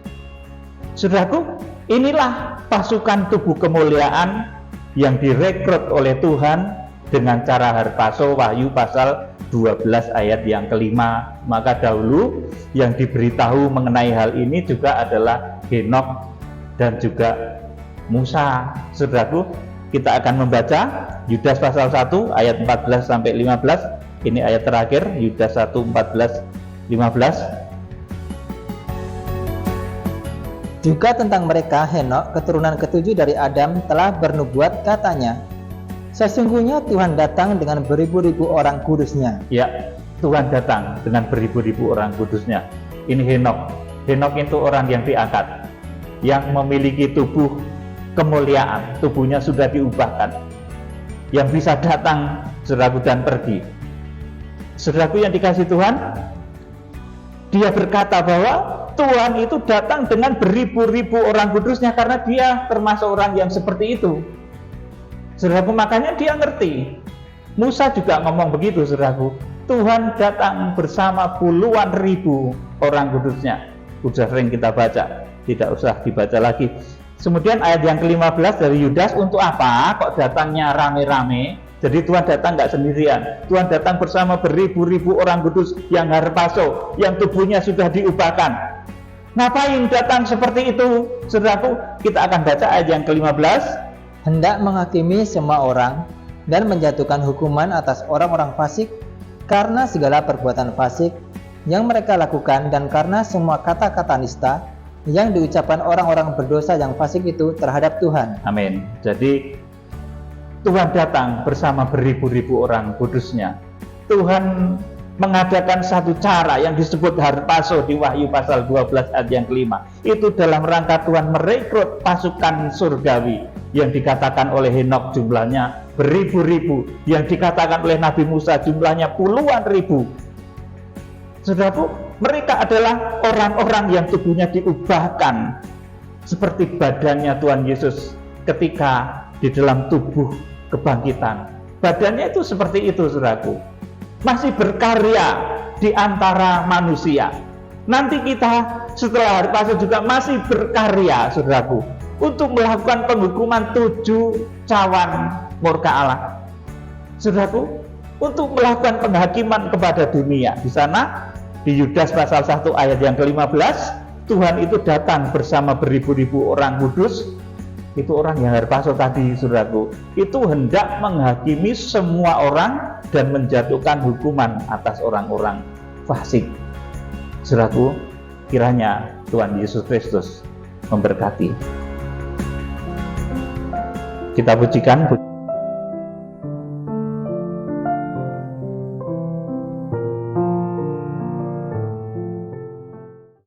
Saudaraku, inilah pasukan tubuh kemuliaan yang direkrut oleh Tuhan dengan cara harpaso. Wahyu pasal 12 ayat yang kelima. Maka dahulu yang diberitahu mengenai hal ini juga adalah Henokh dan juga Musa. Saudaraku, kita akan membaca Yudas pasal 1 ayat 14 sampai 15. Ini ayat terakhir, Yudas 1 14 15. Juga tentang mereka Henokh, keturunan ketujuh dari Adam, telah bernubuat, katanya, sesungguhnya Tuhan datang dengan beribu-ribu orang kudusnya. Ya, Tuhan datang dengan beribu-ribu orang kudusnya. Ini Henokh. Henokh itu orang yang diangkat, yang memiliki tubuh kemuliaan, tubuhnya sudah diubahkan, yang bisa datang, saudaraku, dan pergi. Saudaraku yang dikasih Tuhan, dia berkata bahwa Tuhan itu datang dengan beribu-ribu orang kudusnya, karena dia termasuk orang yang seperti itu. Saudaraku, makanya dia ngerti. Musa juga ngomong begitu, saudaraku. Tuhan datang bersama puluhan ribu orang kudusnya. Sudah sering kita baca, tidak usah dibaca lagi. Kemudian ayat yang ke-15 dari Yudas, untuk apa kok datangnya rame-rame? Jadi Tuhan datang nggak sendirian. Tuhan datang bersama beribu-ribu orang kudus yang harpaso, yang tubuhnya sudah diubahkan. Ngapain datang seperti itu? Saudaraku, kita akan baca ayat yang ke-15. Hendak menghakimi semua orang dan menjatuhkan hukuman atas orang-orang fasik karena segala perbuatan fasik yang mereka lakukan dan karena semua kata-kata nista yang diucapkan orang-orang berdosa yang fasik itu terhadap Tuhan. Amin. Jadi Tuhan datang bersama beribu-ribu orang kudusnya. Tuhan mengadakan satu cara yang disebut harpaso di Wahyu pasal 12 ayat yang kelima. Itu dalam rangka Tuhan merekrut pasukan surgawi yang dikatakan oleh Henokh jumlahnya beribu-ribu, yang dikatakan oleh Nabi Musa jumlahnya puluhan ribu. Saudaraku, mereka adalah orang-orang yang tubuhnya diubahkan seperti badannya Tuhan Yesus ketika di dalam tubuh kebangkitan. Badannya itu seperti itu, saudaraku. Masih berkarya di antara manusia. Nanti kita setelah harpaso juga masih berkarya, saudaraku, untuk melakukan penghukuman 7 cawan murka Allah. Saudaraku, untuk melakukan penghakiman kepada dunia. Di sana di Yudas pasal 1 ayat yang ke-15, Tuhan itu datang bersama beribu-ribu orang kudus. Itu orang yang harpaso tadi, saudaraku. Itu hendak menghakimi semua orang dan menjatuhkan hukuman atas orang-orang fasik. Saudaraku, Kiranya Tuhan Yesus Kristus memberkati. Kita pujikan